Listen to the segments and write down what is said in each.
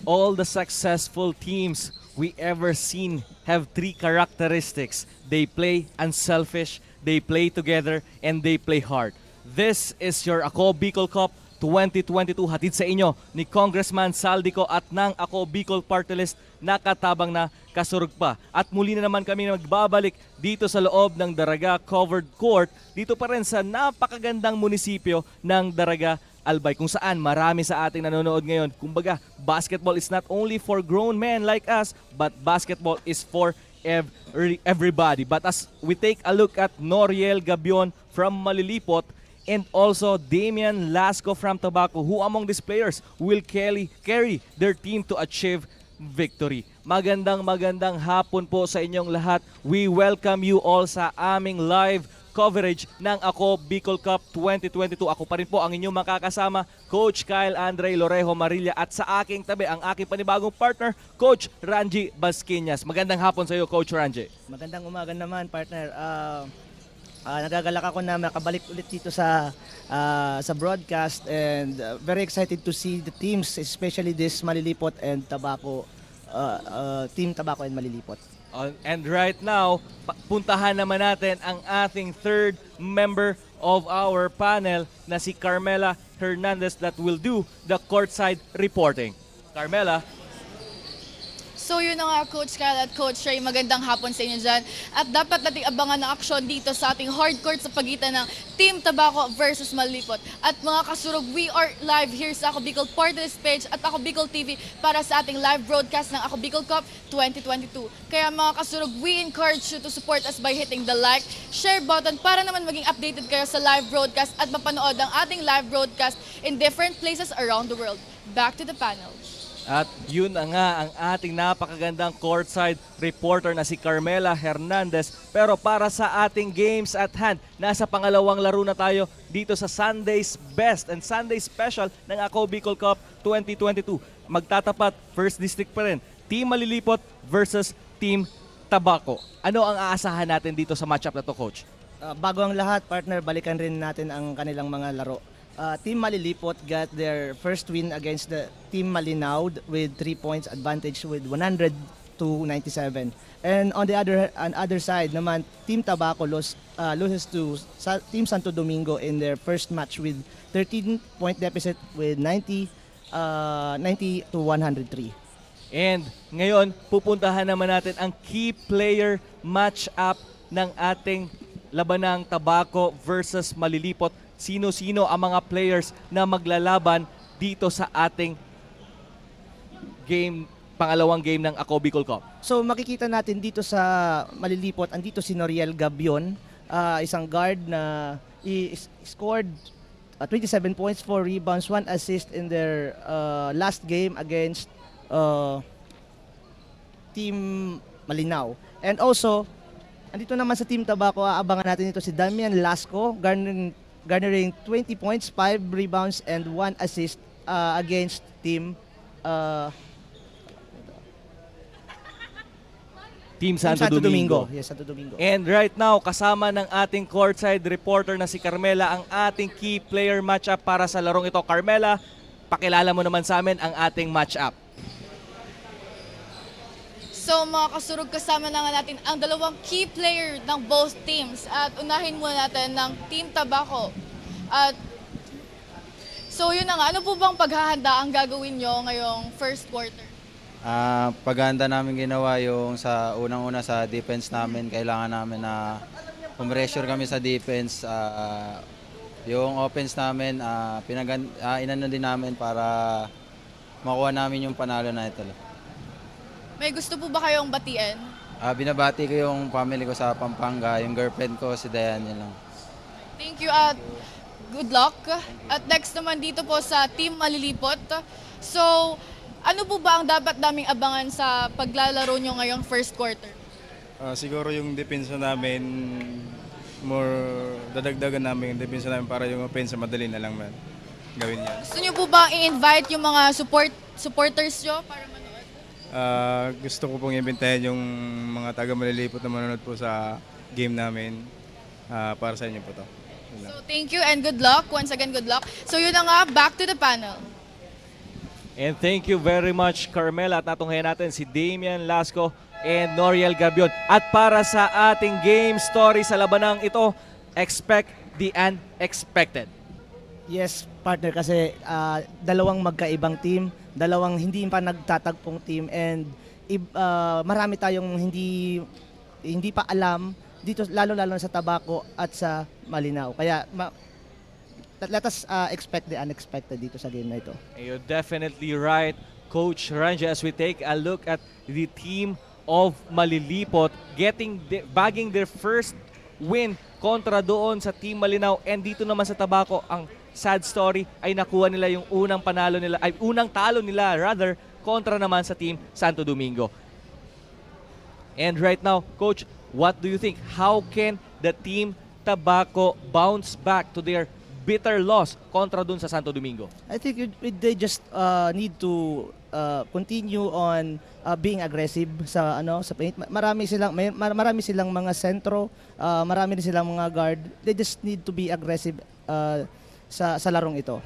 all the successful teams we ever seen have three characteristics. They play unselfish, they play together, and they play hard. This is your Ako Bicol Cup 2022 hatid sa inyo ni Congressman Saldico at ng Ako Bicol Party List na katabang na kasurug pa. At muli na naman kami magbabalik dito sa loob ng Daraga Covered Court dito pa rin sa napakagandang munisipyo ng Daraga Albay kung saan marami sa ating nanonood ngayon. Kumbaga, basketball is not only for grown men like us, but basketball is for everybody. But as we take a look at Noriel Gabion from Malilipot and also Damian Lasco from Tabaco, who among these players will carry their team to achieve victory. Magandang hapon po sa inyong lahat. We welcome you all sa aming live coverage ng Ako Bicol Cup 2022. Ako pa rin po ang inyong makakasama, Coach Kyle Andre Lorejo Marilla, at sa aking tabi ang aking panibagong partner, Coach Ranji Basquinas. Magandang hapon sa iyo, Coach Ranji. Magandang umaga naman, partner. Nagagalak ako na makabalik ulit dito sa broadcast and very excited to see the teams, especially this Malilipot and Tabaco, Team Tabaco and Malilipot. And right now, puntahan naman natin ang ating third member of our panel na si Carmela Hernandez that will do the courtside reporting. Carmela. So yun na nga, Coach Kyle at Coach Ray, magandang hapon sa inyo dyan. At dapat nating abangan ng aksyon dito sa ating hardcourt sa pagitan ng Team Tabaco versus Malilipot. At mga kasurog, we are live here sa Ako Bicol Party List page at Ako Bicol TV para sa ating live broadcast ng Ako Bicol Cup 2022. Kaya mga kasurog, we encourage you to support us by hitting the like, share button para naman maging updated kayo sa live broadcast at mapanood ang ating live broadcast in different places around the world. Back to the panel. At yun na nga ang ating napakagandang courtside reporter na si Carmela Hernandez. Pero para sa ating games at hand, nasa pangalawang laro na tayo dito sa Sunday's Best and Sunday Special ng Ako Bicol Cup 2022. Magtatapat, First District pa rin, Team Malilipot versus Team Tabaco. Ano ang aasahan natin dito sa matchup na to, Coach? Bago ang lahat, partner, balikan rin natin ang kanilang mga laro. Team Malilipot got their first win against the Team Malinaw with 3 points advantage with 100 to 97. And on the other side naman, Team Tabaco loses to Team Santo Domingo in their first match with 13-point deficit with 90 to 103. And ngayon, pupuntahan naman natin ang key player match-up ng ating labanang Tabaco versus Malilipot. Sino-sino ang mga players na maglalaban dito sa ating game, pangalawang game ng Ako Bicol Cup. So makikita natin dito sa Malilipot, andito si Noriel Gabion, isang guard na scored 27 points, 4 rebounds, 1 assist in their last game against Team Malinaw. And also, andito naman sa Team Tabaco, aabangan natin ito si Damian Lasco, garnering 20 points, 5 rebounds, and 1 assist against Team Santo Domingo. Yes, Santo Domingo. And right now, kasama ng ating courtside reporter na si Carmela, ang ating key player matchup para sa larong ito. Carmela, pakilala mo naman sa amin ang ating matchup. So mga kasurog, kasama na nga natin ang dalawang key player ng both teams. At unahin muna natin ng Team Tabaco. At so yun na nga, ano po bang paghahanda ang gagawin nyo ngayong first quarter? Paghahanda namin ginawa yung sa unang-una sa defense namin. Kailangan namin na pressure kami sa defense. Yung offense namin, inano din namin para makuha namin yung panalo na ito. May gusto po ba kayong batiin? Binabati ko yung family ko sa Pampanga, yung girlfriend ko si Dayan, yun lang. Thank you at good luck. At next naman dito po sa Team Malilipot. So, ano po ba ang dapat naming abangan sa paglalaro nyo ngayong first quarter? Siguro yung depensa namin, dadagdagan namin yung depensa namin para yung offense madali na lang man gawin yan. Gusto nyo po ba i-invite yung mga supporters nyo para manood? Gusto ko pong ibentahin yung mga taga Malilipot na manonood po sa game namin. Para sa inyo po to. So thank you and good luck. Once again, good luck. So yun na nga, back to the panel. And thank you very much, Carmela. At natunghayan natin si Damian Lasco and Noriel Gabion. At para sa ating game story sa labanang ito, expect the unexpected. Yes, partner, kasi dalawang magkaibang team, dalawang hindi pa nagtatagpong team, and marami tayong hindi pa alam dito, lalo-lalo na sa Tabaco at sa Malinaw. Kaya let us expect the unexpected dito sa game na ito. You're definitely right, Coach Ranji, as we take a look at the team of Malilipot bagging their first win kontra doon sa Team Malinaw. And dito naman sa Tabaco, ang sad story ay nakuha nila yung unang talo nila rather kontra naman sa Team Santo Domingo. And right now, Coach, what do you think? How can the Team Tabaco bounce back to their bitter loss kontra dun sa Santo Domingo? I think they just need to continue on being aggressive sa paint. Marami silang mga sentro, marami din silang mga guard. They just need to be aggressive sa larong ito.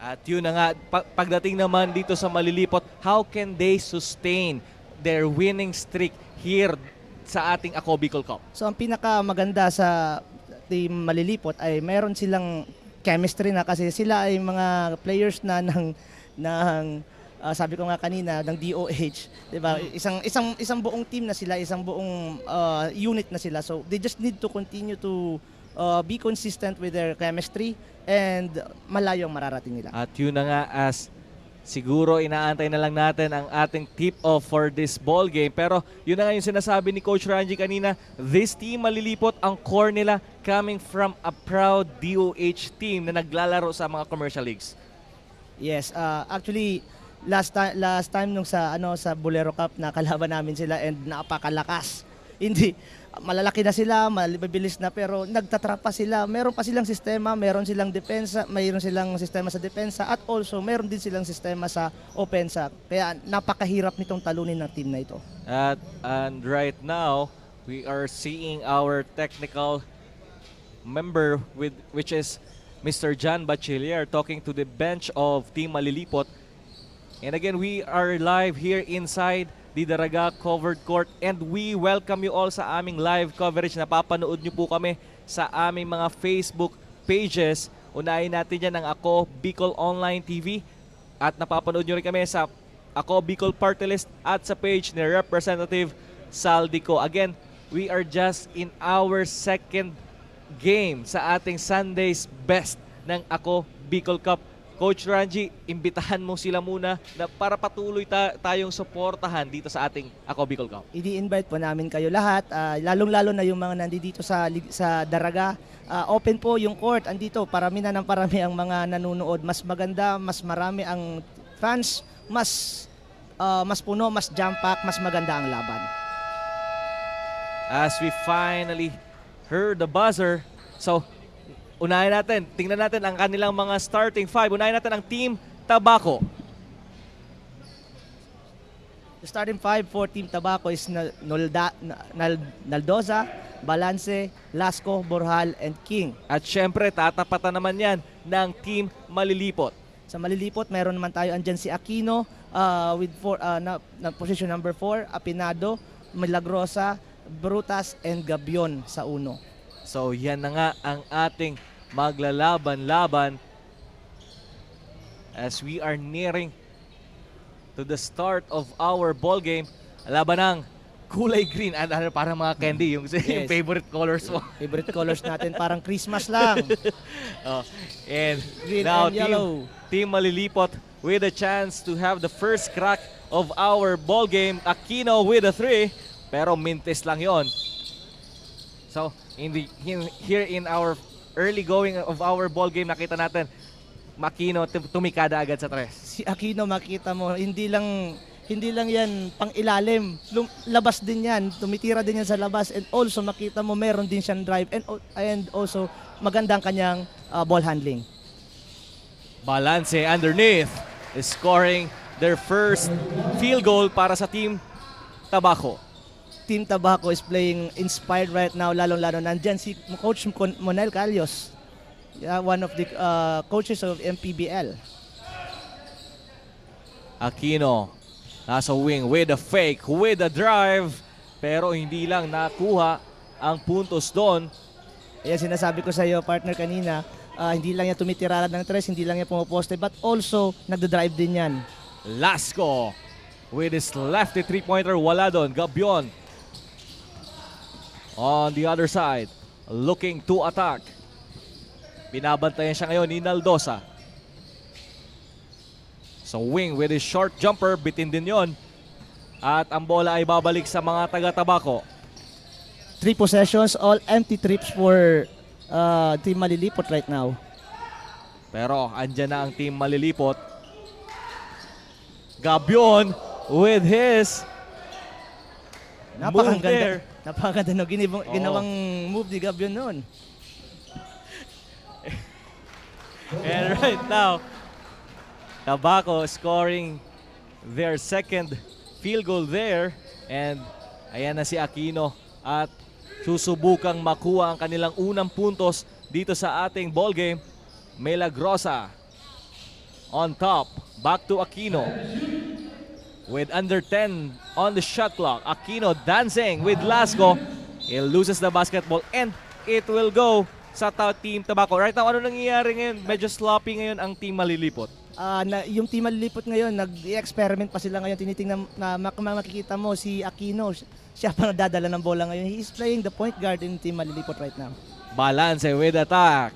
At yun na nga, pagdating naman dito sa Malilipot, how can they sustain their winning streak here sa ating Ako Bicol Cup? So ang pinakamaganda sa Team Malilipot ay mayroon silang chemistry na, kasi sila ay mga players na sabi ko nga kanina, ng DOH, 'di ba? Isang buong team na sila, isang buong unit na sila. So they just need to continue to be consistent with their chemistry, and malayo ang mararating nila. At yun na nga, as siguro inaantay na lang natin ang ating tip-off for this ball game. Pero yun na nga yung sinasabi ni Coach Ranji kanina, this team Malilipot, ang core nila coming from a proud DOH team na naglalaro sa mga commercial leagues. Yes, actually last time nung sa Bolero Cup, nakalaban namin sila and napakalakas. Hindi malalaki na sila, mabilis na, pero nagtatrapa sila. Meron pa silang sistema, meron silang depensa, mayroon silang sistema sa depensa, at also meron din silang sistema sa opensa. Kaya napakahirap nitong talunin ng team na ito. And right now, we are seeing our technical member which is Mr. John Bachelier talking to the bench of Team Malilipot. And again, we are live here inside the Daraga Covered Court, and we welcome you all sa aming live coverage. Napapanood nyo po kami sa aming mga Facebook pages. Unahin natin yan ang Ako Bicol Online TV, at napapanood nyo rin kami sa Ako Bicol Party List at sa page ni Representative Saldico. Again, we are just in our second game sa ating Sunday's Best ng Ako Bicol Cup. Coach Ranji, imbitahan mo sila muna na para patuloy tayong suportahan dito sa ating Ako Bicol Cup. I-invite po namin kayo lahat, lalong-lalo na yung mga nandito sa Daraga. Open po yung court, andito, parami na ng parami ang mga nanonood. Mas maganda, mas marami ang fans, mas puno, mas jam-pack, mas maganda ang laban. As we finally heard the buzzer, so unahin natin, tingnan natin ang kanilang mga starting five. Unahin natin ang Team Tabaco. The starting five for Team Tabaco is Naldoza, Balance, Lasco, Borjal, and King. At syempre, tatapatan naman yan ng Team Malilipot. Sa Malilipot, meron naman tayo andyan si Aquino with na position number 4, Apinado, Milagrosa, Brutas, and Gabion sa uno. So yan na nga ang ating maglalaban-laban as we are nearing to the start of our ball game. Laban ng kulay green at parang mga candy, yung favorite colors mo. Favorite colors natin, parang Christmas lang. And Green now and yellow. Team Malilipot with a chance to have the first crack of our ball game. Aquino with a 3, pero mintis lang yon. So here in our early going of our ball game, nakita natin Aquino tumikada agad sa 3. Si Aquino, makita mo, hindi lang yan pang ilalim. Labas din yan, tumitira din yan sa labas, and also makita mo meron din siyang drive, and also magandang kanyang ball handling. Balance underneath is scoring their first field goal para sa Team Tabaco. Team Tabaco is playing inspired right now, lalong-lalo nandyan si Coach Monel Calios, one of the coaches of MPBL. Aquino nasa wing with a fake, with a drive. Pero hindi lang nakuha ang puntos doon. Ayan, sinasabi ko sa iyo, partner, kanina, hindi lang niya tumitiraran ng tres, hindi lang niya pumaposte, but also nagda-drive din yan. Lasco with his lefty three-pointer. Wala doon. Gabion on the other side, looking to attack. Binabantayan siya ngayon ni Naldosa. So wing with his short jumper, bitin din yon. At ang bola ay babalik sa mga taga-Tabaco. 3 possessions, all empty trips for Team Malilipot right now. Pero andyan na ang team Malilipot. Gabion with his move there. Napakaganda no, ginawang move ni Gabion noon. And right now, Tabaco scoring their second field goal there. And ayan na si Aquino at susubukang makuha ang kanilang unang puntos dito sa ating ball game. Milagrosa on top. Back to Aquino. With under 10 on the shot clock. Aquino dancing with Lasco. He loses the basketball and it will go sa Team Tabaco. Right now, ano nangyayari ngayon? Medyo sloppy ngayon ang Team Malilipot. Yung Team Malilipot ngayon, nag-experiment pa sila ngayon. Tinitingnan na makikita mo si Aquino, siya pa nadadala ng bola ngayon. He is playing the point guard in Team Malilipot right now. Balance with attack.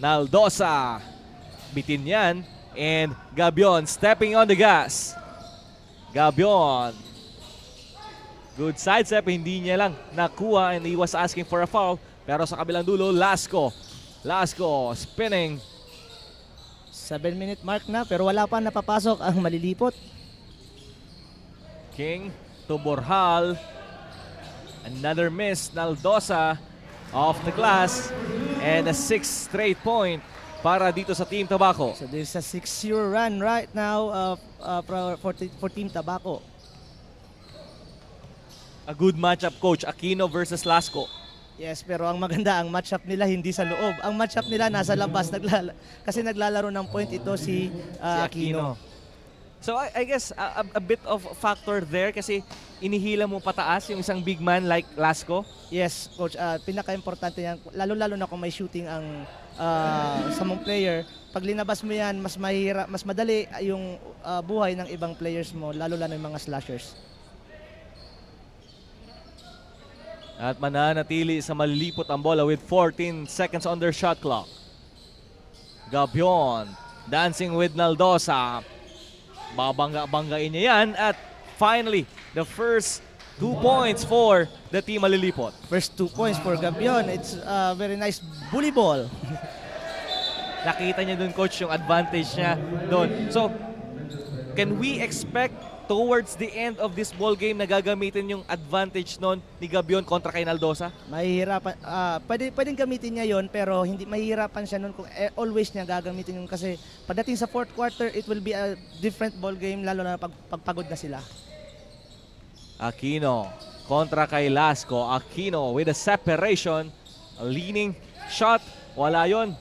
Naldosa. Bitin yan. And Gabion stepping on the gas. Gabion. Good sidestep. Hindi niya lang nakuha and he was asking for a foul. Pero sa kabilang dulo, Lasco. Lasco spinning. 7-minute mark na pero wala pa napapasok ang Malilipot. King to Borjal. Another miss. Naldosa off the glass. And a 6th straight point para dito sa Team Tabaco. So there's a 6-0 run right now for Team Tabaco. A good matchup, Coach. Aquino versus Lasco. Yes, pero ang maganda, ang matchup nila hindi sa loob. Ang matchup nila nasa labas. Kasi naglalaro ng point ito si Aquino. So I guess a bit of factor there kasi inihila mo pataas yung isang big man like Lasco. Yes, Coach. Pinaka-importante yan. Lalo-lalo na kung may shooting ang sa mong player. Pag linabas mo yan, mas madali yung buhay ng ibang players mo, lalo-lalo yung mga slashers. At mananatili sa Malilipot ang bola with 14 seconds on their shot clock. Gabion dancing with Naldosa. Babangga-banggain niya yan. At finally, the first 2 points for the Team Malilipot. First 2 points for Gabion. It's a very nice bully ball. Nakita niya dun, Coach, yung advantage niya doon. So, can we expect towards the end of this ball game na gagamitin yung advantage nun ni Gabion kontra kay Naldosa? Mahihirapan, pwedeng gamitin niya yon pero hindi mahihirapan siya nun kung always niya gagamitin yun kasi pagdating sa fourth quarter, it will be a different ball game lalo na pagpagod na sila. Aquino kontra kay Lasco. Aquino with a separation. A leaning shot. Wala yon.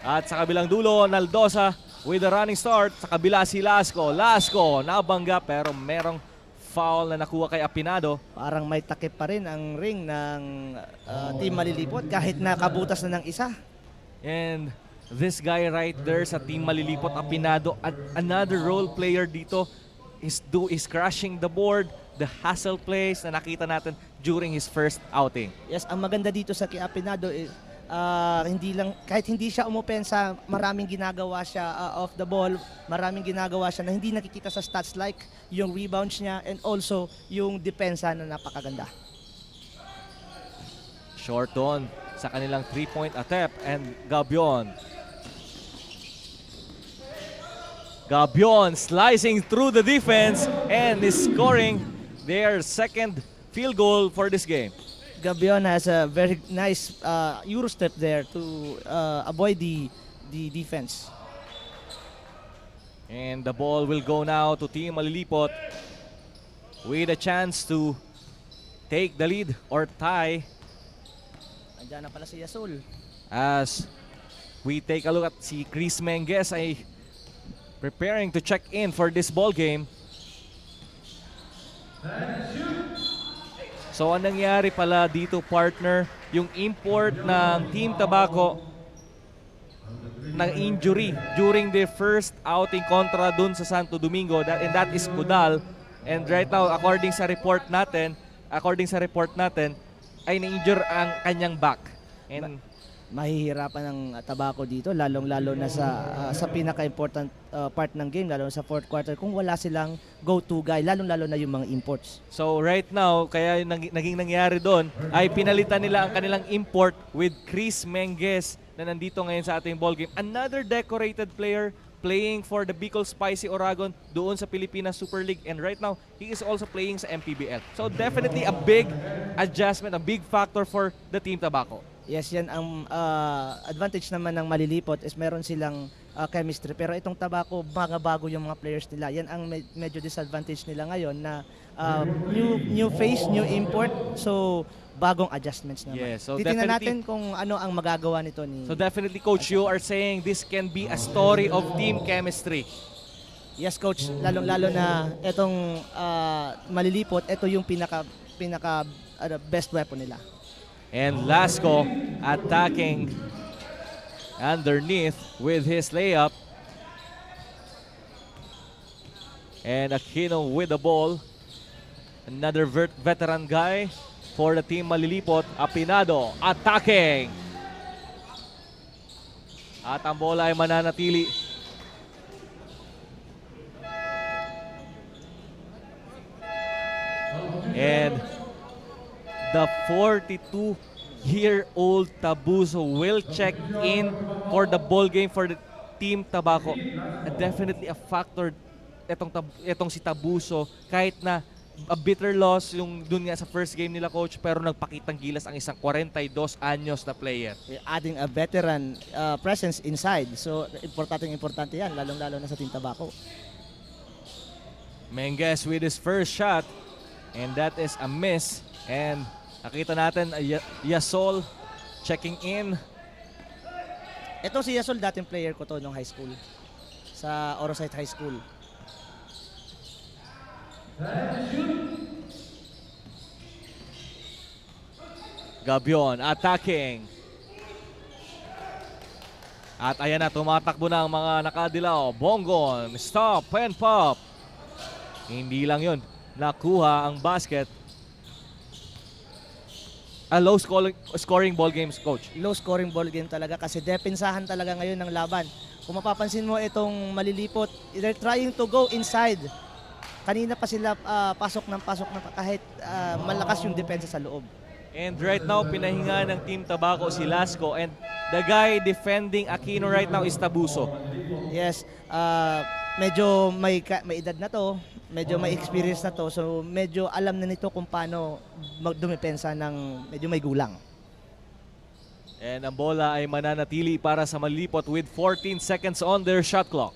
At sa kabilang dulo, Naldosa with a running start. Sa kabila si Lasco. Lasco nabangga pero merong foul na nakuha kay Apinado. Parang may takip pa rin ang ring ng Team Malilipot kahit nakabutas na ng isa. And this guy right there sa Team Malilipot, Apinado, at another role player dito is crashing the board, the hustle plays na nakita natin during his first outing. Yes, ang maganda dito sa kay Apinado is hindi lang kahit hindi siya umupensa, maraming ginagawa siya off the ball, maraming ginagawa siya na hindi nakikita sa stats like yung rebounds niya and also yung depensa na napakaganda. Short on sa kanilang 3-point attempt and Gabion. Gabion slicing through the defense and is scoring their second field goal for this game. Gabion has a very nice Euro step there to avoid the defense. And the ball will go now to Team Malilipot with a chance to take the lead or tie. Andiyan na pala si Yasul. As we take a look at si Chris Menges ay preparing to check in for this ball game. So ang nangyari pala dito, partner, yung import ng Team Tabaco ng injury during the first outing kontra dun sa Santo Domingo, and that is Kudal. And right now, according sa report natin, ay na-injure ang kanyang back. And Mahihirapan ng Tabaco dito, lalong-lalo na sa pinaka-important part ng game, lalo na sa fourth quarter, kung wala silang go-to guy, lalong-lalo na yung mga imports. so right now, kaya yung naging nangyari doon ay pinalitan nila ang kanilang import with Chris Menges na nandito ngayon sa ating ball game. Another decorated player playing for the Bicol Spicy Oragon doon sa Pilipinas Super League, and right now he is also playing sa MPBL. So definitely a big adjustment, a big factor for the Team Tabaco. Yes, yan ang advantage naman ng Malilipot is meron silang chemistry. Pero itong Tabaco, mga bago yung mga players nila. Yan ang medyo disadvantage nila ngayon na new face, new import. So, bagong adjustments naman. Yes, so Titingnan definitely- natin kung ano ang magagawa nito ni... So definitely, Coach, you are saying this can be a story of team chemistry. Yes, Coach. Lalong-lalo na itong Malilipot, ito yung pinaka best weapon nila. And Lasco attacking underneath with his layup. And Aquino with the ball. Another veteran guy for the team Malilipot. Apinado attacking. At ang bola ay mananatili. And the 42-year-old Tabuso will check in for the ball game for the Team Tabaco. Definitely a factor etong si Tabuso, kahit na a bitter loss yung dun nga sa first game nila, Coach, pero nagpakitang gilas ang isang 42 anyos na player. Adding a veteran presence inside. So, importante yan, lalong-lalo na sa Team Tabaco. Menges with his first shot, and that is a miss. And nakita natin Yasol checking in. Ito si Yasol, dating player ko to nung high school. Sa Orosite High School. Gabion attacking. At ayan na, tumatakbo na ang mga nakadilaw. Bongon, stop and pop. Hindi lang yun. Nakuha ang basket. A low scoring ball games, Coach. Low scoring ball game talaga kasi depensahan talaga ngayon ng laban. Kung mapapansin mo itong Malilipot, they're trying to go inside. Kanina pa sila pasok ng kahit malakas yung depensa sa loob. And right now, pinahinga ng Team Tabaco si Lasco, and the guy defending Aquino right now is Tabuso. Yes, medyo may edad na to, medyo may experience na to, so medyo alam na nito kung paano dumepensa ng medyo may gulang. And ang bola ay mananatili para sa Malilipot with 14 seconds on their shot clock.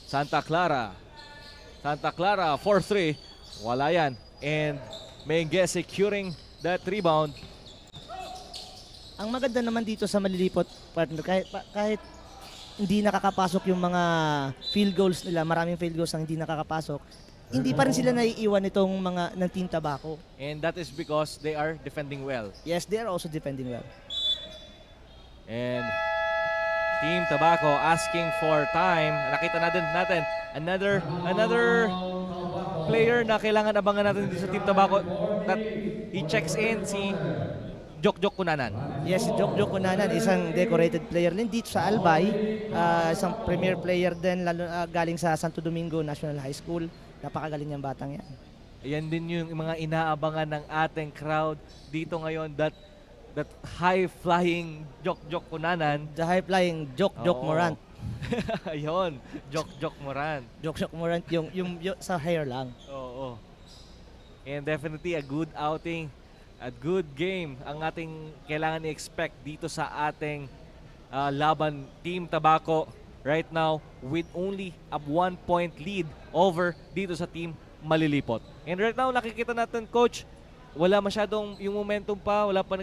Santa Clara 4-3. Wala yan. And Menges securing that rebound. Ang maganda naman dito sa Malilipot, partner, kahit hindi nakakapasok yung mga field goals nila, maraming field goals ang hindi nakakapasok, hindi pa rin sila naiiwan nitong mga ng Team Tabaco. And that is because they are defending well. Yes, they are also defending well. And Team Tabaco asking for time. Nakita natin another player na kailangan abangan natin dito sa Team Tabaco, that he checks in, si Jokjok Kunanan. Yes, si Jokjok Kunanan, isang decorated player din dito sa Albay, isang premier player din lalo galing sa Santo Domingo National High School. Napakagaling niyang batang yan. Yan din yung mga inaabangan ng ating crowd dito ngayon, that high-flying Jokjok Kunanan. The high-flying Jokjok Oo. Morant. Ayun, Jokjok Morant. Jokjok Morant yung sa hair lang. Oo. And definitely a good outing, a good game ang ating kailangan i-expect dito sa ating laban, Team Tabaco right now with only a 1-point lead over dito sa Team Malilipot. And right now nakikita natin, Coach, wala masyadong yung momentum pa, wala pa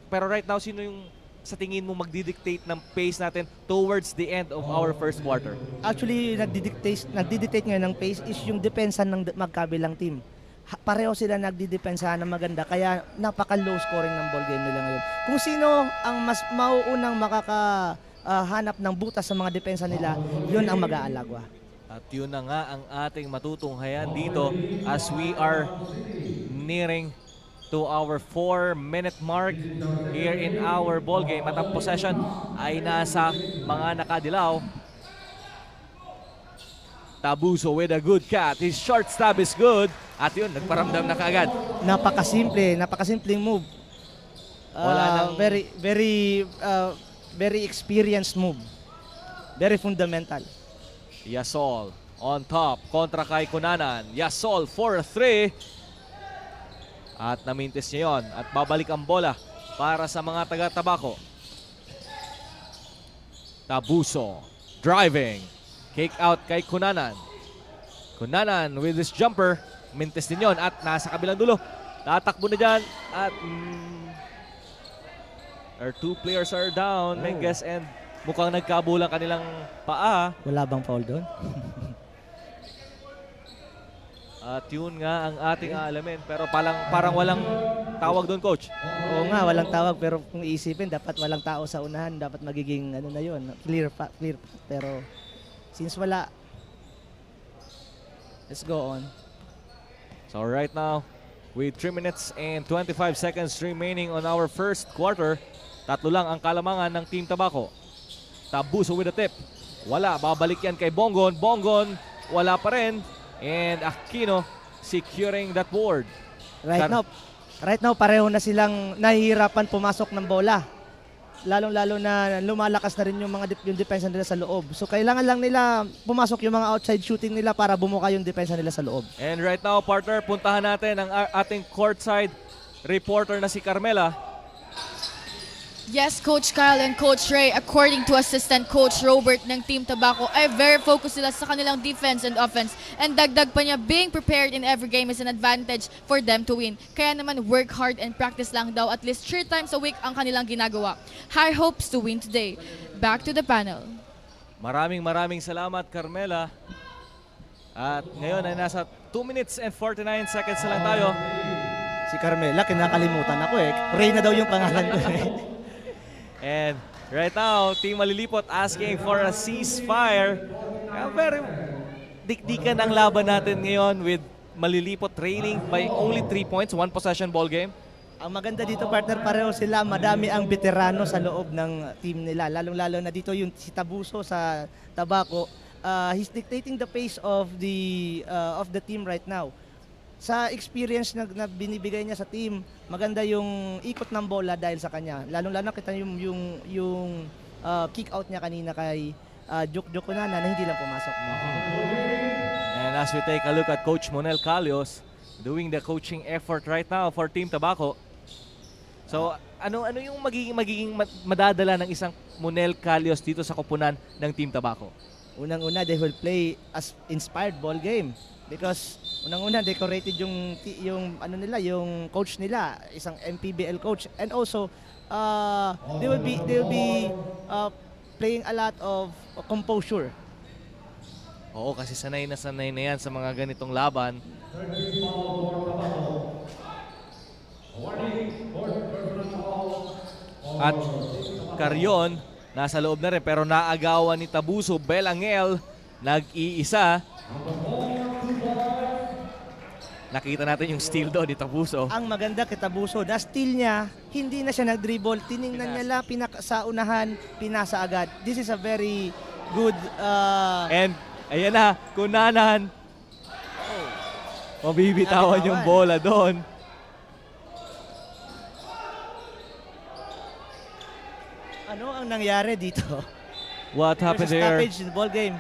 pero right now sino yung sa tingin mo magdidictate ng pace natin towards the end of our first quarter? Actually, nagdidictate ngayon ng pace is yung depensa ng magkabilang team. Pareho sila nagdidepensahan ng maganda, kaya napaka-low scoring ng ball game nila ngayon. Kung sino ang mas mauunang makakahanap ng butas sa mga depensa nila, yun ang mag-aalagwa. At yun na nga ang ating matutunghayan dito as we are nearing to our 4-minute mark here in our ball game. At ang possession ay nasa mga nakadilaw. Tabuso with a good cut. His short stab is good. At yun, nagparamdam na kaagad. Napakasimpleng move. Wala nang- Very experienced move. Very fundamental. Yasol on top kontra kay Kunanan. Yasol for 3. At namintis niya yun. At babalik ang bola para sa mga taga-Tabaco. Tabuso driving. Kick out kay Kunanan. Kunanan with his jumper. Mintis din yun at nasa kabilang dulo. Tatakbo na dyan at our 2 players are down, Menges, and mukhang nagkabulang kanilang paa. Wala bang foul doon? At yun nga ang ating alamin. Pero parang walang tawag doon, coach. Oo nga, walang tawag, pero kung iisipin, dapat walang tao sa unahan, dapat magiging ano na yun, clear path. Pero since wala, let's go on. So right now, with 3 minutes and 25 seconds remaining on our first quarter, 3 lang ang kalamangan ng Team Tabaco. Tabuso with a tip. Wala, babalik yan kay Bongon. Bongon, wala pa rin. And Aquino securing that board. Right now, pareho na silang nahihirapan pumasok ng bola. Lalong-lalo na lumalakas na rin yung yung depensa nila sa loob. So kailangan lang nila pumasok yung mga outside shooting nila para bumuka yung depensa nila sa loob. And right now, partner, puntahan natin ang ating courtside reporter na si Carmela. Yes, Coach Kyle and Coach Ray, according to Assistant Coach Robert ng Team Tabaco, ay very focused sila sa kanilang defense and offense. And dagdag pa niya, being prepared in every game is an advantage for them to win. Kaya naman work hard and practice lang daw at least 3 times a week ang kanilang ginagawa. High hopes to win today. Back to the panel. Maraming salamat, Carmela. At ngayon ay nasa 2 minutes and 49 seconds na lang tayo. Si Carmela, kinakalimutan ako eh. Ray na daw yung pangalan ko eh. And right now, Team Malilipot asking for a ceasefire. Very dikdikan ang laban natin ngayon with Malilipot trailing by only 3 points, 1 possession ball game. Ang maganda dito, partner, pareho sila. Madami ang veterano sa loob ng team nila. Lalong-lalo na dito yung si Tabuso sa Tabaco. He's dictating the pace of the team right now. Sa experience na binibigay niya sa team, maganda yung ikot ng bola dahil sa kanya. Lalong-lalo kita yung kick out niya kanina kay Juk Kunanan na hindi lang pumasok. And as we take a look at Coach Monel Calios doing the coaching effort right now for Team Tabaco. So, ano yung magiging madadala ng isang Monel Calios dito sa koponan ng Team Tabaco? Unang-una, they will play as inspired ball game because unang-una decorated yung coach nila, isang MPBL coach, and also they will be playing a lot of composure. Oo, kasi sanay na yan sa mga ganitong laban. At Carrion, nasa loob na rin pero naagawan ni Tabuso. Belangel, nag-iisa. Nakita natin yung steal doon ni Tabuso. Ang maganda kay Tabuso, na steal niya, hindi na siya nag-dribble, tiningnan niya lang sa unahan, pinasa agad. This is a very good And ayan na, Kunanan. Mabibitawan yung bola doon. ano ang nangyari dito? What happened There's a there? stoppage in the ball game.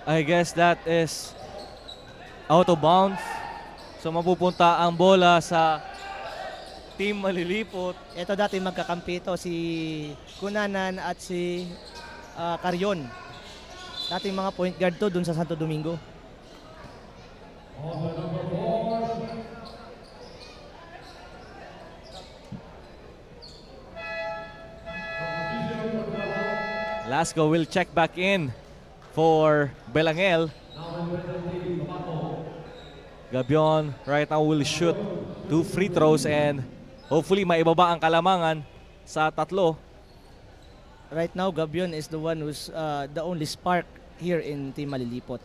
I guess that is out of bounds. So mapupunta ang bola sa Team Malilipot. Ito dati magkakampi ito, si Kunanan at si Carrion. Dating mga point guard to dun sa Santo Domingo. Lasco will check back in for Belangel. Gabion right now will shoot 2 free throws and hopefully maibaba ang Kalamangan sa 3. Right now, Gabion is the one who's the only spark here in Team Malilipot.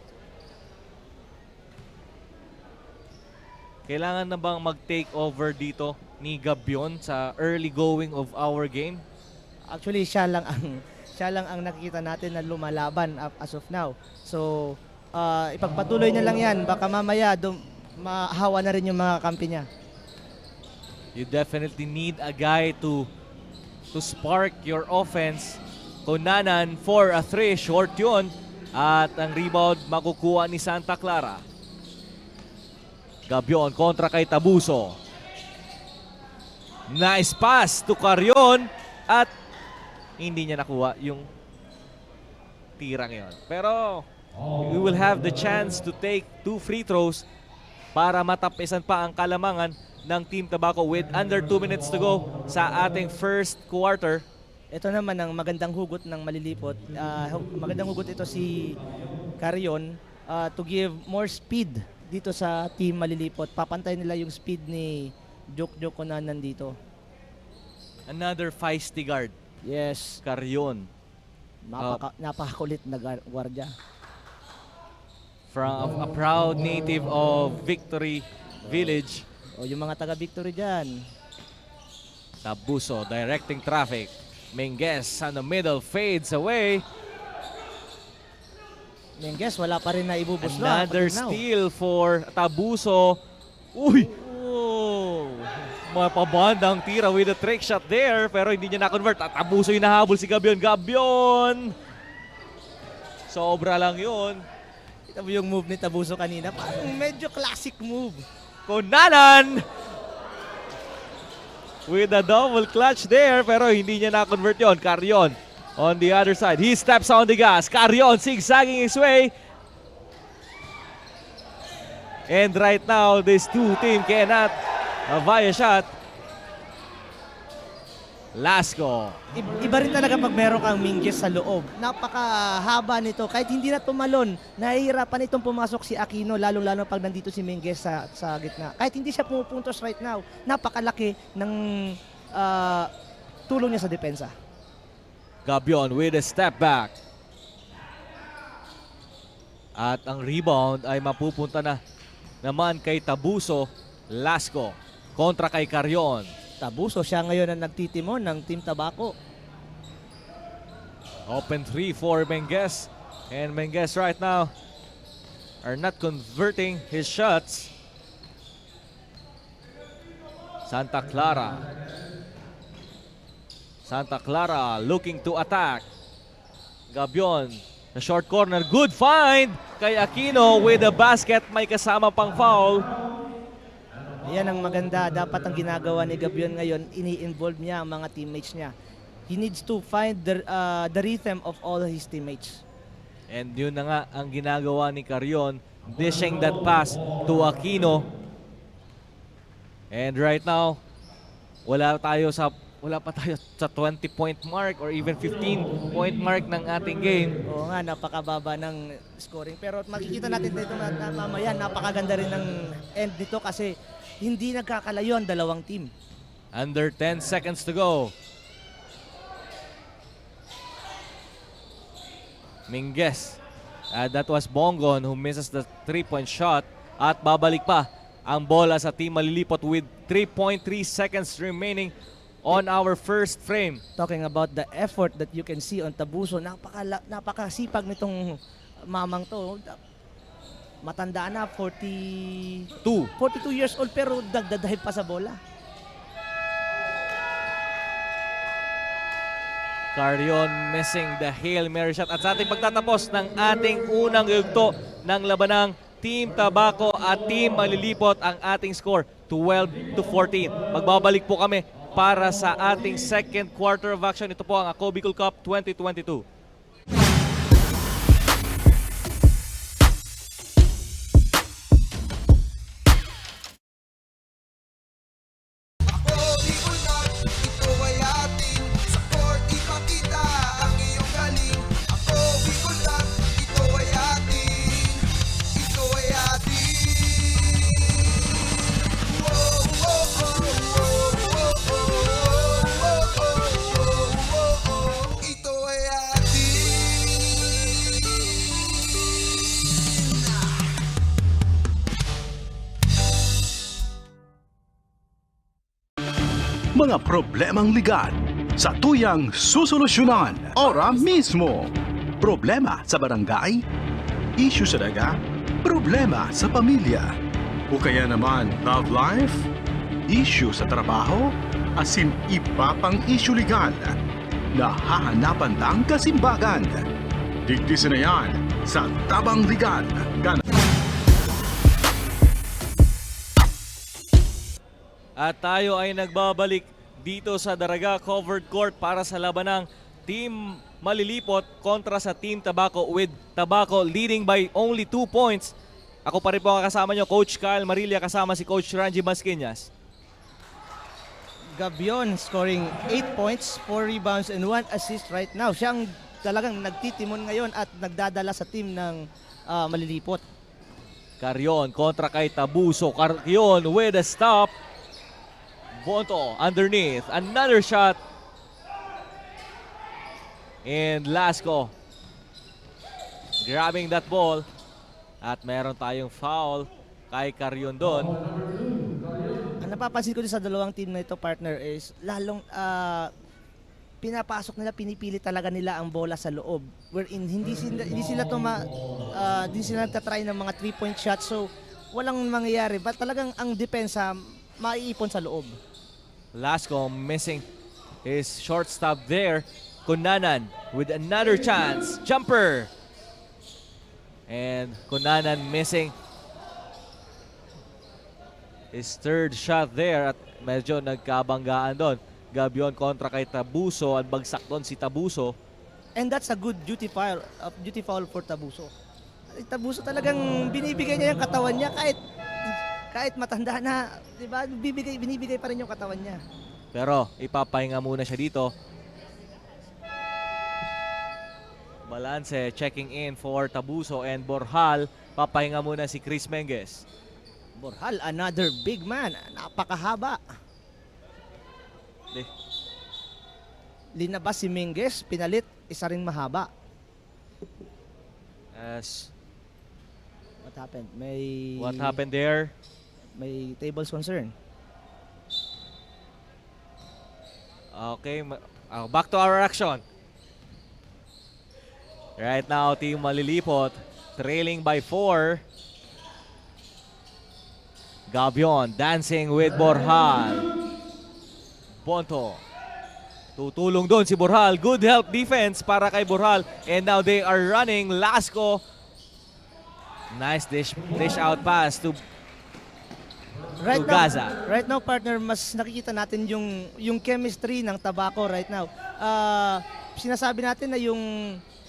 Kailangan na bang mag-take over dito ni Gabion sa early going of our game? Actually, siya lang ang nakikita natin na lumalaban as of now. So, ipagpatuloy niya lang 'yan. Baka mamaya mahawa na rin yung mga kampi niya. You definitely need a guy to spark your offense. Kunanan for a 3, short yun. At ang rebound makukuha ni Santa Clara. Gabion kontra kay Tabuso. Nice pass to Carion at hindi niya nakuha yung tirang yon. Pero we will have the chance to take 2 free throws para matapisan pa ang Kalamangan ng Team Tabaco with under 2 minutes to go sa ating first quarter. Ito naman ang magandang hugot ng Malilipot. Magandang hugot ito si Carion to give more speed dito sa Team Malilipot. Papantay nila yung speed ni Jok Kunanan dito. Another feisty guard, Yes, Carion. napakakulit na gwardiya. From a proud native of Victory Village. O yung mga taga-Victory dyan. Tabuso directing traffic. Menges on the middle fades away. Menges, wala pa rin na ibubus Another steal for Tabuso. Uy! Oh! Mapabandang tira with a trick shot there pero hindi niya na-convert. At Tabuso yung nahabol si Gabion. Gabion! Sobra lang yun. Ito mo yung move ni Tabuso kanina. Parang medyo classic move. Kunanan! With a double clutch there pero hindi niya na-convert yun. Carion on the other side. He steps on the gas. Carion zigzagging his way. And right now, this two team cannot via shot. Lasco. Iba rin talaga pag meron kang Minges sa loob. Napakahaba nito. Kahit hindi na tumalon, nahihirapan itong pumasok si Aquino, lalo-lalo pag nandito si Minges sa gitna. Kahit hindi siya pumupuntos right now, napakalaki ng tulong niya sa depensa. Gabion with a step back. At ang rebound ay mapupunta na naman kay Tabuso. Lasco kontra kay Carion. Tabuso, siya ngayon ang nagtitimon ng Team Tabaco. Open 3 for Menges. And Menges right now are not converting his shots. Santa Clara. Santa Clara looking to attack. Gabion, the short corner. Good find kay Aquino with the basket. May kasama pang foul. Yan ang maganda. Dapat ang ginagawa ni Gabion ngayon, ini-involve niya ang mga teammates niya. He needs to find the rhythm of all his teammates. And yun na nga ang ginagawa ni Carion, dishing that pass to Aquino. And right now, wala pa tayo sa 20-point mark or even 15-point mark ng ating game. Oo nga, napakababa ng scoring. Pero makikita natin dito na mamaya, napakaganda rin ng end nito kasi hindi nagkakalayo ang dalawang team. Under 10 seconds to go. Minges. That was Bongon who misses the 3-point shot. At babalik pa ang bola sa Team Malilipot with 3.3 seconds remaining on our first frame. Talking about the effort that you can see on Tabuso, napakasipag nitong mamang to. Matanda na, 42 years old pero dagdadahil pa sa bola. Carion missing the Hail Mary shot. At sa ating pagtatapos ng ating unang yugto ng labanang Team Tabaco at Team Malilipot, ang ating score 12-14. Magbabalik po kami para sa ating second quarter of action. Ito po ang Ako Bicol Cup 2022. Ako, Bicol Cup, ito ay atin. Sa court, ipakita ang iyong galing. mga problemang ligat sa tuyang susolusyonan ora mismo. Problema sa barangay, issue sa daga, problema sa pamilya, o kaya naman love life, issue sa trabaho, asin iba pang issue legal. Nahahanapan ng kasimbagan. Digdisin na yan sa Tabang Legal. At tayo ay nagbabalik dito sa Daraga Covered Court para sa labanang Team Malilipot kontra sa Team Tabaco, with Tabaco leading by only 2 points. Ako pa rin po ang kasama nyo, Coach Kyle Marilla, kasama si Coach Ranji Masquinas. Gabion scoring 8 points, 4 rebounds and 1 assist right now. Siya ang talagang nagtitimon ngayon at nagdadala sa team ng Malilipot. Carrion kontra kay Tabuso. Carrion with a stop. Bonto underneath. Another shot. And Lasco grabbing that ball. At meron tayong foul kay Carrion doon. Ang napapansin ko din sa dalawang team na ito, partner, is lalong pinapasok nila, pinipili talaga nila ang bola sa loob. Wherein hindi sila nagtatry ng mga 3-point shots, so walang mangyayari. But talagang ang depensa maiipon sa loob. Lasco missing his short stop there. Kunanan with another chance. Jumper. And Kunanan missing his third shot there at medyo nagkabanggaan doon. Gabion kontra kay Tabuso at bagsak doon si Tabuso. And that's a good duty foul for Tabuso. Tabuso talagang binibigay niya yung katawan niya kahit matanda na, 'di ba? Binibigay pa rin yung katawan niya. Pero ipapahinga muna siya dito. Balance checking in for Tabuso and Borjal. Papahinga muna si Chris Menges. Borjal, another big man. Napakahaba. Linabas si Menges, pinalit, isa ring mahaba. As What happened? what happened there? May tables concern. Okay, back to our action. Right now, Team Malilipot trailing by 4. Gabion dancing with Borjal. Bonto. Tutulong doon si Borjal. Good help defense para kay Borjal. And now they are running. Lasco. Nice dish out pass to Gaza. Right now, partner, mas nakikita natin yung chemistry ng Tabaco right now. Sinasabi natin na yung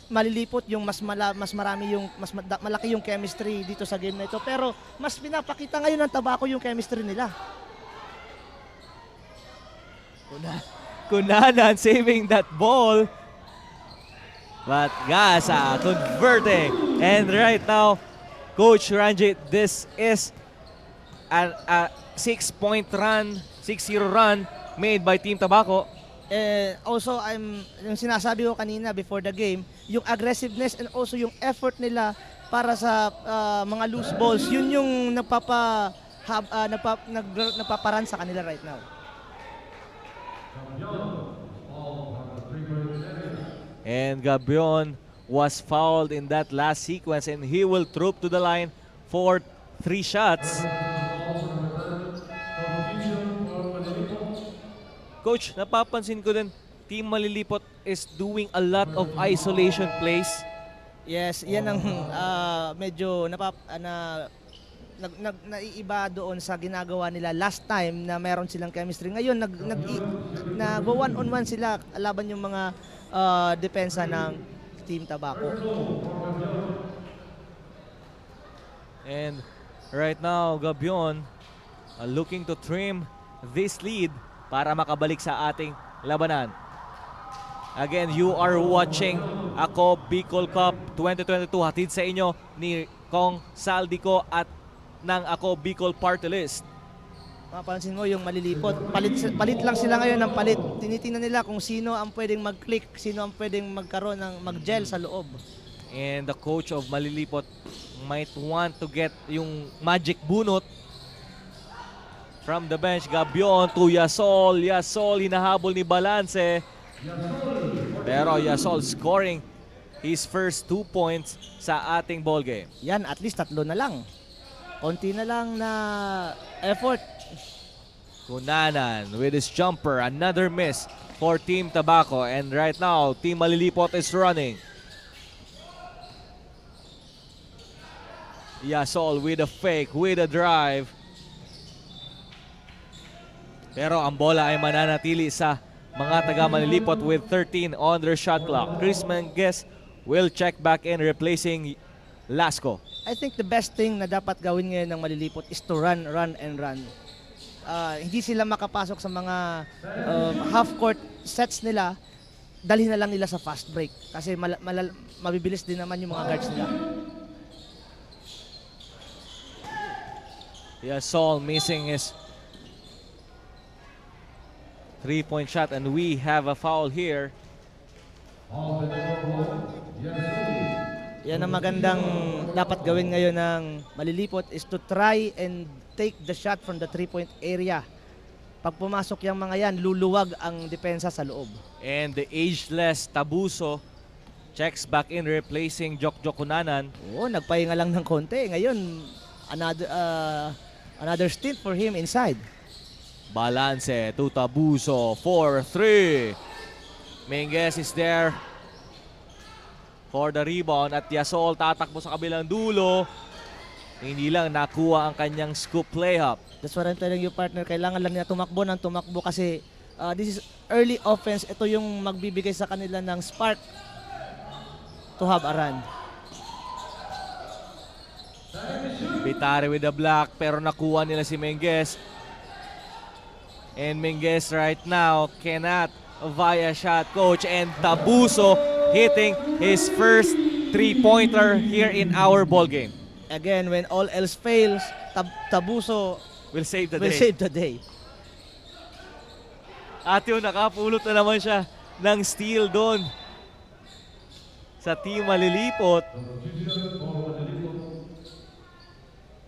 Malilipot yung mas malaki yung chemistry dito sa game na ito, pero mas pinapakita ngayon ng Tabaco yung chemistry nila. Kunanan saving that ball. But Gaza converting. And right now, Coach Ranjit, this is a 6-point run, 6-0 run made by Team Tabaco. Also, yung sinasabi ko kanina before the game, yung aggressiveness and also yung effort nila para sa mga loose balls, yun yung nagpaparan sa kanila right now. And Gabion was fouled in that last sequence and he will troop to the line for 3 shots. Coach, napapansin ko din, Team Malilipot is doing a lot of isolation plays. Yes, yan ang medyo naiiba doon sa ginagawa nila last time na meron silang chemistry. Ngayon, nag-one-on-one sila laban yung mga depensa ng Team Tabaco. And right now, Gabion looking to trim this lead para makabalik sa ating labanan. Again, you are watching Ako Bicol Cup 2022. Hatid sa inyo ni Kong Saldico at ng Ako Bicol Party List. Mapapansin mo yung Malilipot. Palit lang sila ngayon ng palit. Tinitingnan nila kung sino ang pwedeng mag-click, sino ang pwedeng magkaroon ng mag-gel sa loob. And the coach of Malilipot might want to get yung magic bunot. From the bench, Gabion to Yasol. Yasol hinahabol ni Balance. Pero Yasol scoring his first 2 points sa ating ball game. Yan, at least 3 na lang. Konti na lang na effort. Cunanan with his jumper. Another miss for Team Tabaco. And right now, Team Malilipot is running. Yasol with a fake, with a drive. Pero ang bola ay mananatili sa mga taga Malilipot with 13 on their shot clock. Chris Menges will check back in, replacing Lasco. I think the best thing na dapat gawin ngayon ng Malilipot is to run. Hindi sila makapasok sa mga half-court sets nila, dalhin na lang nila sa fast break. Kasi mabibilis din naman yung mga guards nila. Yasol missing his 3-point shot, and we have a foul here. Yan ang magandang dapat gawin ngayon ng Malilipot is to try and take the shot from the 3-point area. Pag pumasok yung mga yan, luluwag ang depensa sa loob. And the ageless Tabuso checks back in, replacing Jokjok Cunanan. Oo, nagpahinga lang ng konti. Ngayon, another stint for him inside. Balance to Tabuso for 3. Menges is there for the rebound at Yasol tatakbo sa kabilang dulo. Hindi lang nakuha ang kanyang scoop layup. That's what I'm telling you, partner. Kailangan lang niya tumakbo kasi this is early offense. Ito yung magbibigay sa kanila ng spark to have a run. Bitari with the block pero nakuha nila si Menges. And Menges right now cannot via shot, coach. And Tabuso hitting his first 3-pointer here in our ball game. Again, when all else fails, Tabuso Will save the will day. save the day. At yun, nakapulot na naman siya ng steal doon sa Team Malilipot.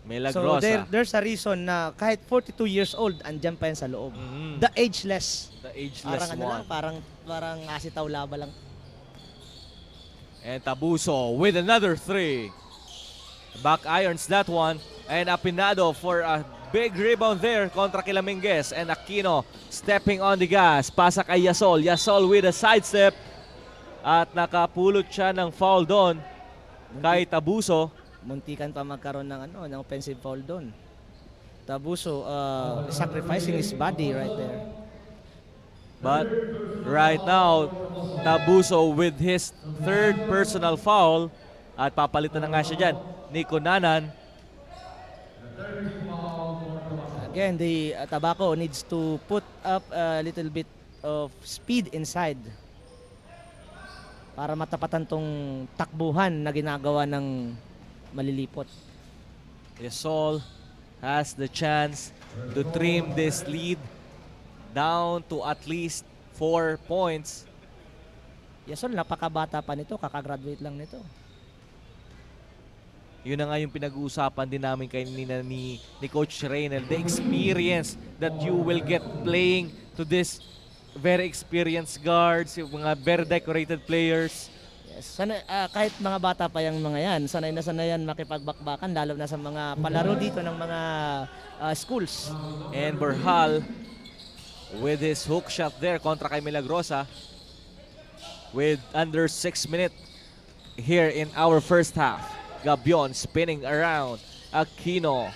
So Milagrosa. there's a reason na kahit 42 years old, andyan pa yan sa loob. Mhm. The ageless. The ageless Parang one. parang asitaw laba lang. And Tabuso with another 3. Back irons that one. And Apinado for a big rebound there kontra kila Menges. And Aquino stepping on the gas. Pasa kay Yasol. Yasol with a sidestep. At nakapulot siya ng foul doon kay Tabuso. Muntikan pa magkaroon ng offensive foul doon. Tabuso sacrificing his body right there. But right now, Tabuso with his 3rd personal foul. At papalitan na nga siya dyan ni Cunanan. Again, the Tabaco needs to put up a little bit of speed inside para matapatan tong takbuhan na ginagawa ng Malilipot. Yasol has the chance to trim this lead down to at least 4 points. Yasol, napakabata pa nito, kakagraduate lang nito. Yun na nga yung pinag-uusapan din namin kanina ni Coach Reynel. The experience that you will get playing to this very experienced guards, yung mga very decorated players. Yes, kahit mga bata pa yung mga yan, sanay na sanay yan makipagbakbakan, lalo na sa mga palaro dito ng mga schools. And Berhal with his hook shot there kontra kay Milagrosa with under 6 minutes here in our first half. Gabion spinning around. Aquino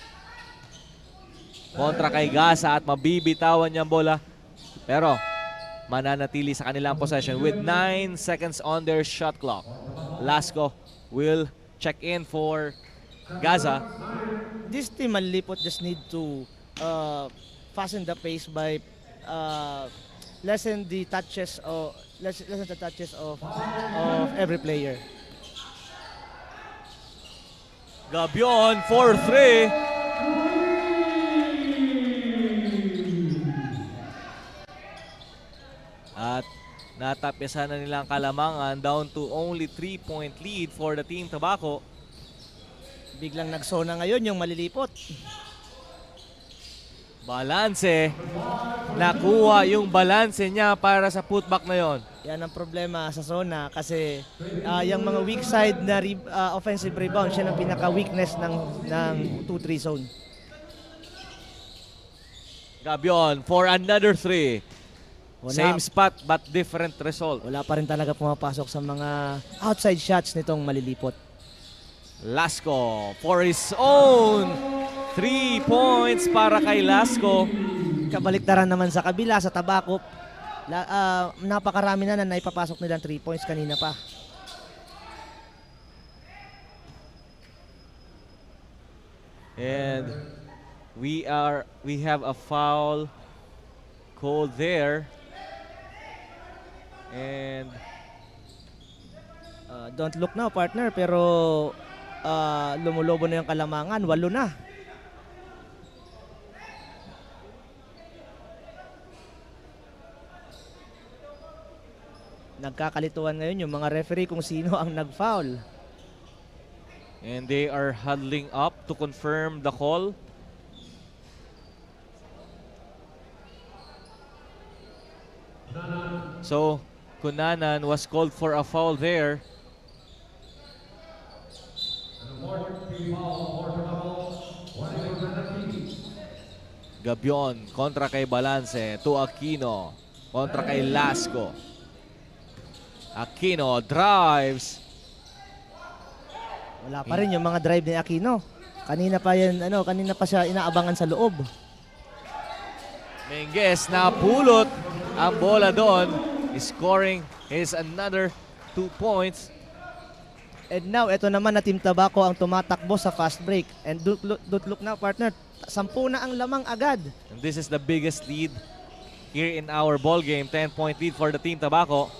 kontra kay Gasa at mabibitawan niyang bola. Pero mananatili sa kanilang possession with 9 seconds on their shot clock. Lasco will check in for Gaza. This team Malilipot just need to fasten the pace by lessen the touches of every player. Gabion for 3. At natapyasan na nilang Kalamangan down to only 3-point lead for the Team Tabaco. Biglang nagsona ngayon yung Malilipot. Balanse. Nakuha yung balanse niya para sa putback na yon. Yan ang problema sa zona kasi yung mga weak side na offensive rebound, siya ang pinaka-weakness ng 2-3 zone. Gabion for another 3. Same spot but different result. Wala pa rin talaga pumapasok sa mga outside shots nitong malilipot. Lasco for his own 3 points para kay Lasco. Kabaliktaran naman sa kabila, sa Tabaco. Napakarami na naipapasok nilang 3 points kanina pa. And we have a foul call there. And Don't look now, partner, pero lumulobo na yung kalamangan. 8 na. Nagkakalituan ngayon yung mga referee kung sino ang nag-foul. and they are huddling up to confirm the call. So Kunanan was called for a foul there. Gabion kontra kay Balance to Aquino kontra kay Lasco. Aquino drives. Wala pa rin yung mga drive ni Aquino. Kanina pa siya inaabangan sa loob. Menges napulot ang bola doon. Scoring is another 2 points. And now, ito naman na Team Tabaco ang tumatakbo sa fast break. And don't look now, partner. 10 na ang lamang agad. And this is the biggest lead here in our ball game. 10-point lead for the Team Tabaco.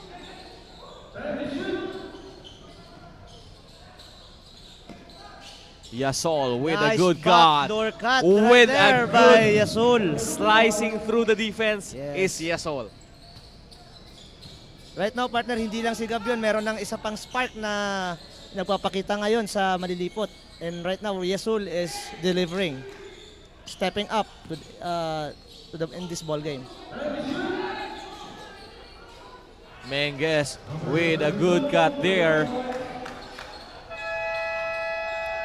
Yasol with a Nice good cut. backdoor cut With right a there good by Yasul. slicing through the defense Yes. is Yasol. Right now, partner, hindi lang si Gabion. Meron ng isa pang spark na nagpapakita ngayon sa Malilipot. And right now, Yasul is delivering. Stepping up in this ball game. Menges with a good cut there.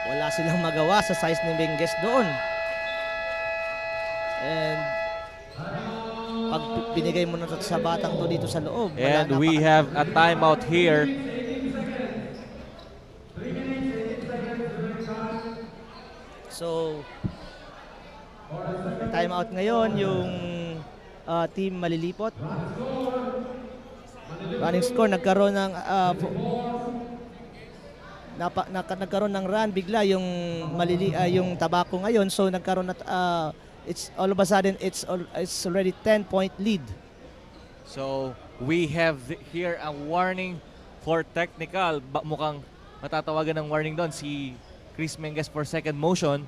Wala silang magawa sa size ni Menges doon. And pag binigay mo na sa batang to dito sa loob, wala And na we pa- have a timeout here. So, timeout ngayon yung team Malilipot. Running score, nagkaroon ng nagkaroon ng run bigla yung yung Tabaco ngayon, so nagkaroon it's all of a sudden it's already 10-point lead. So we have here a warning for technical. Mukhang matatawagan ng warning doon si Chris Menges for second motion.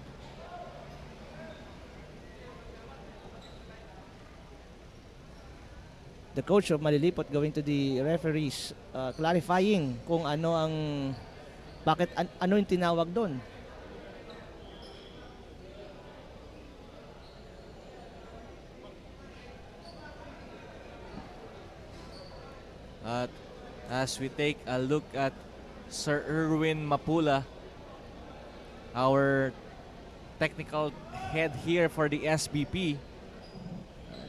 The coach of Malilipot going to the referees clarifying kung ano ang ano yung tinawag doon. At as we take a look at Sir Erwin Mapula, our technical head here for the SBP,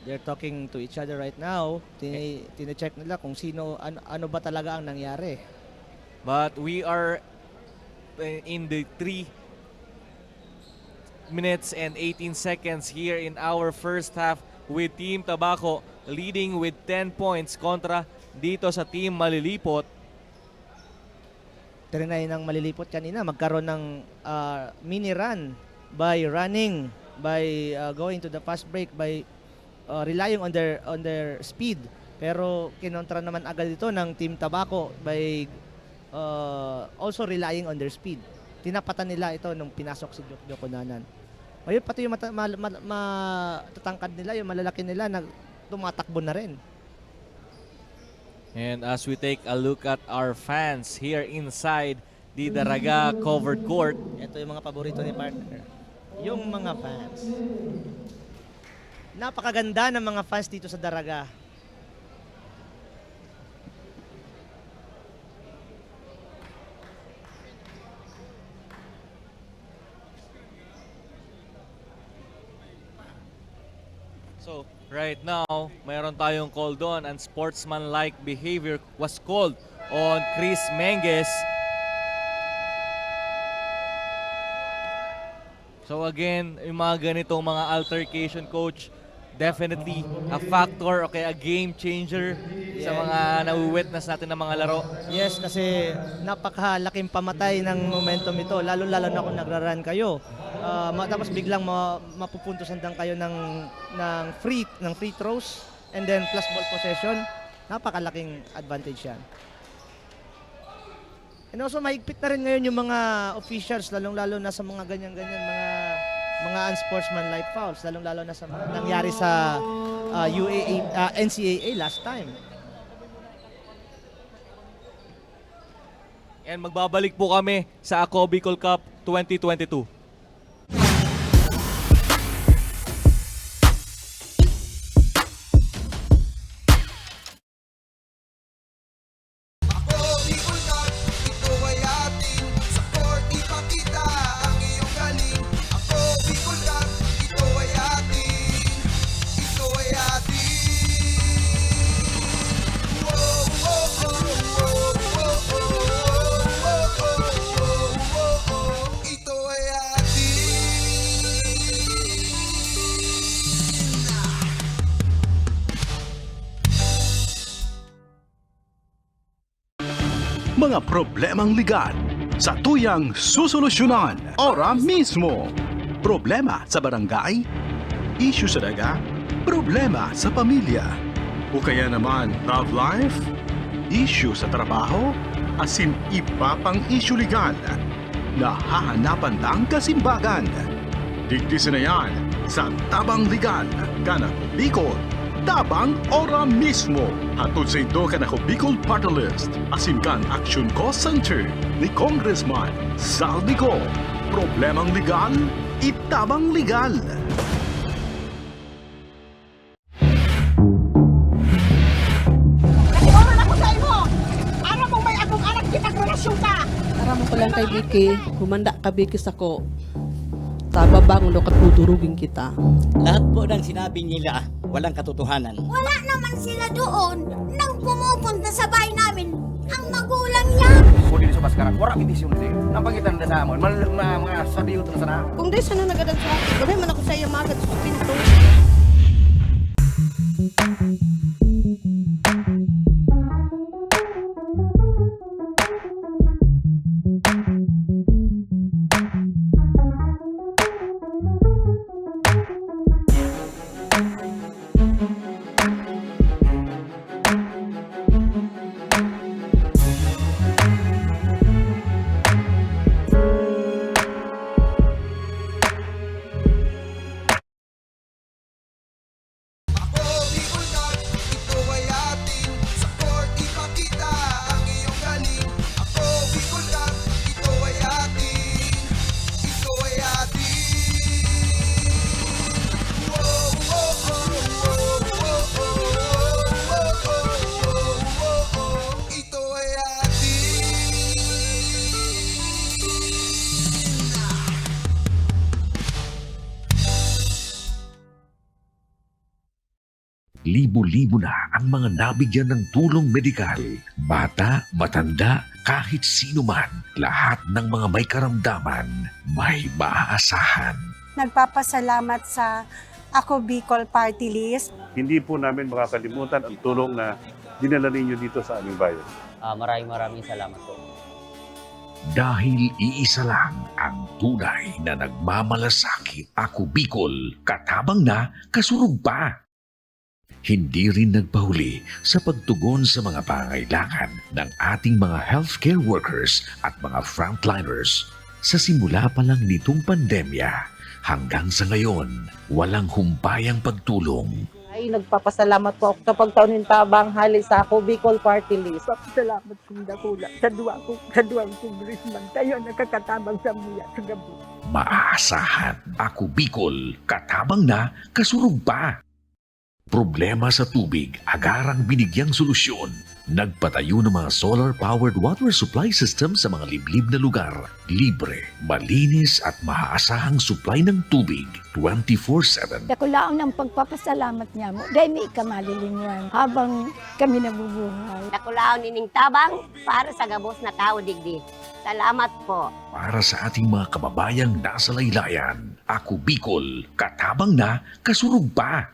They're talking to each other right now. Tine-check nila kung ano ba talaga ang nangyari. but we are in the 3 minutes and 18 seconds here in our first half with Team Tabaco leading with 10 points kontra dito sa Team Malilipot. Trinay ng Malilipot kanina magkaroon ng mini run by going to the fast break by relying on their speed, pero kinontra naman agad ito ng Team Tabaco by also relying on their speed. Tinapatan nila ito nung pinasok si Joko Nanan. Ngayon pati yung matatangkad nila, yung malalaki nila na tumatakbo na rin. And as we take a look at our fans here inside the Daraga covered court, Ito yung mga paborito ni partner. Yung mga fans. Napakaganda ng mga fans dito sa Daraga. So, right now, mayroon tayong call doon and sportsmanlike behavior was called on Chris Menges. So again, yung mga ganitong mga altercation, coach, definitely a factor, okay, a game changer sa mga na-witness natin ng mga laro. Yes, kasi napakalaking pamatay ng momentum ito, lalo-lalo na kung nagra-run kayo. Tapos biglang mapupuntusan lang kayo ng free throws and then plus ball possession. Napakalaking advantage yan. And also mahigpit na rin ngayon yung mga officials, lalong-lalo na sa mga ganyan-ganyan, mga unsportsmanlike fouls, lalong-lalo na sa mga nangyari sa NCAA last time. And magbabalik po kami sa Ako Bicol Cup 2022. Mga problemang legal sa tuyang susolusyonan ora mismo. Problema sa barangay, issue sa daga, problema sa pamilya. O kaya naman love life, issue sa trabaho, asin iba pang issue legal. Nahahanapan lang kasimbagan. Digdisin na yan sa Tabang Legal, Kanako Bicol. Tabang ora mismo. Hatod sa ito Kanako Bicol Party List. Asin kan Action Cost Center ni Congressman Saldico. Problemang legal, itabang legal. Nag-oral ako sa imo. Aram mo may akong anak kitag-relasyon ka. Aram mo ko lang kay Vicky, humanda ka Vicky sako. Tababang no katudurugin kita. Lahat po ng sinabi nila, walang katotohanan. Wala naman sila doon nang pumupunta sa bahay namin ang magulang niya. Kung dito sa Baskaran, wala kitisyon siya. Napangitan na sa amon, mga sabiyo ito na sana. Kung di sana nagadan sa akin, gawin man ako sa iyo magad sa pinto. Libo-libo na ang mga nabigyan ng tulong medikal. Bata, matanda, kahit sino man, lahat ng mga may karamdaman, may maaasahan. Nagpapasalamat sa Ako Bicol Party List. Hindi po namin makakalimutan ang tulong na dinala ninyo dito sa aming bayan. Maraming salamat po. Dahil iisa lang ang tunay na nagmamalasakit. Ako Bicol, katabang na, kasurug pa. Hindi rin nagpahuli sa pagtugon sa mga pangailangan ng ating mga healthcare workers at mga frontliners. Sa simula pa lang nitong pandemya, hanggang sa ngayon, walang humpayang pagtulong. ay nagpapasalamat po ako sa pagtaunin tabang hali sa ako Bicol Party List. Salamat kong dakula sa duwang congressman. Tayo nakakatabang sa muya sa gabi. Maaasahan, Ako Bicol, katabang na, kasurug pa. Problema sa tubig, agarang binigyang solusyon. Nagpatayo ng mga solar-powered water supply system sa mga liblib na lugar. Libre, malinis at maaasahang supply ng tubig 24/7. Dakulaon ang pagpapasalamat niya mo. Dahil may ikamalilingan habang kami nabubuhay. Nakulaon ining tabang para sa gabos na tao digdi. Salamat po. Para sa ating mga kababayang nasa laylayan, Ako Bicol, katabang na, kasurug pa.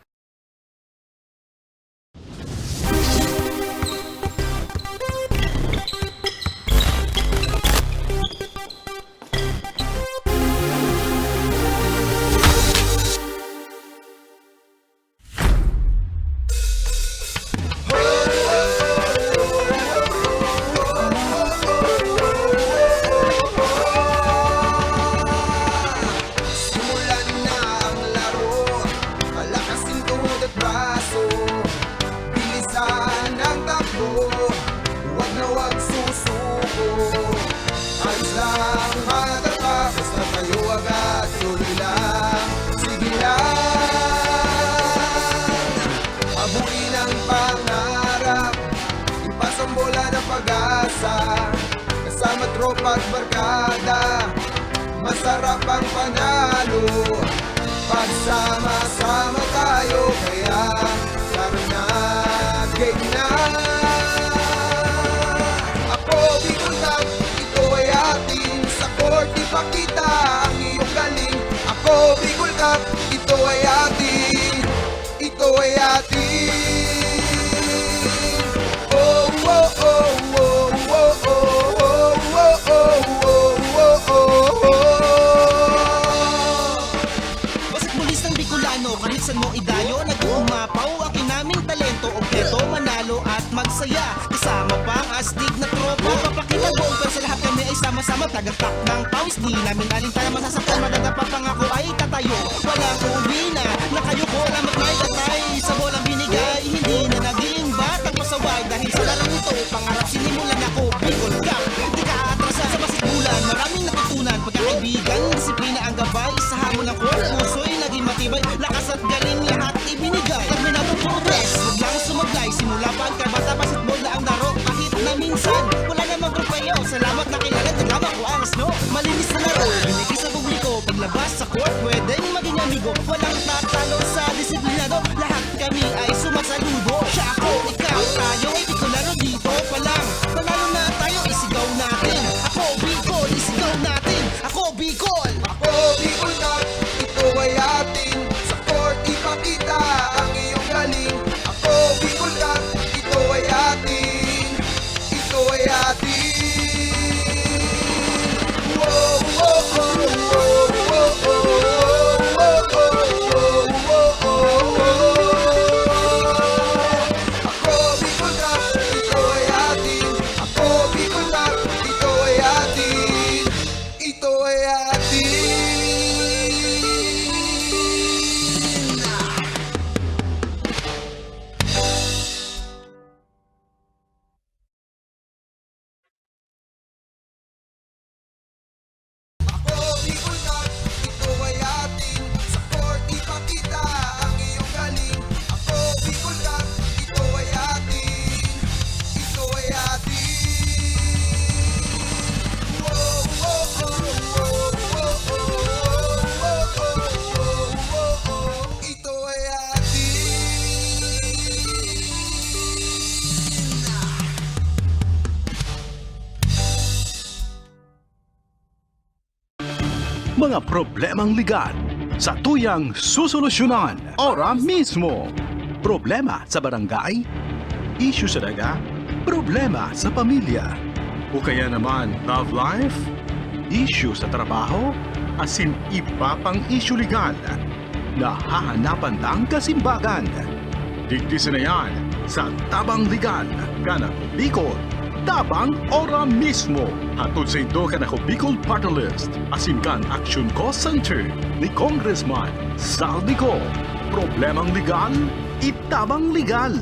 Kasama tropa at barkada, masarap ang panalo. Pagsama-sama tayo, kaya tara na, game na. Ako Bicol Cup, ito ay atin. Sa court ipakita ang iyong galing. Ako Bicol Cup, ito ay atin. Ito ay atin. Oh, oh, oh, oh. Basketballistang Bicolano, kahit saan mo idayo, nag-uumapaw, aking naming talento, objeto, manalo at magsaya. Kasama pa ang astig na tropa, papakita buong pero sa lahat kami ay sama-sama. Tagaktak ng pawis, di namin alintaya masasaktan, madadapa pangako ay tatayo. Walang uuwi na kayo ko, alamat na itatay. Sa bolang binigay, hindi na naging batang pasaway. Dahil sa larang ito, pangarap sinimulan ako, Bicol Cup. Di ka atrasa sa basketbulan, maraming natutunan. Pagkakaibigan, disiplina ang gabay. Sa hamon ng court, puso'y naging matibay. Lakas at galing, lahat ibinigay. Terminatong progress, huwag lang sumaglay. Simula pa ang kabata, basketball na ang laro. Kahit na minsan, wala namang grupayo. Salamat na kilala, nagama ko ang asno. Malinis na laro, binigay sa publiko. Paglabas sa court, pwedeng maging amigo. Walang tatalo sa disiplinado. Lahat kami ay sumasaludo. Siya ako, ikaw, tayo ay Bicolano dito pa lang. Panalo na tayo, isigaw natin. Ako Bicol, isigaw natin. Ako Bicol. Ako Bicol Cup, ito ay atin. Sa court ipakita ang iyong galing. Ako Bicol Cup, ito ay atin. Ito ay atin. Whoa, whoa, whoa, whoa, whoa, whoa, whoa, whoa, whoa. Ako Bicol Cup, ito ay atin. Ako Bicol Cup, ito ay atin. Ito ay atin. Ako Bicol Cup, ito ay atin. Sa court ipakita ang iyong galing. Ako Bicol Cup, ito ay atin. Ito ay atin. Whoa, whoa, whoa, whoa, whoa, whoa, whoa, whoa. Ito ay atin. Mga problemang legal sa tuyang susolusyonan ora mismo. Problema sa barangay, issue sa daga, problema sa pamilya, o kaya naman love life, issue sa trabaho, asin iba pang issue legal na hahanapan ng kasimbagan. Digdisin na yan sa Tabang Legal, Kanako Bicol. Tabang ora mismo. Hatod sa ito Kanako Bicol Party List. Asin kan Action Call Center ni Congressman Saldico. Problemang legal, Itabang Legal.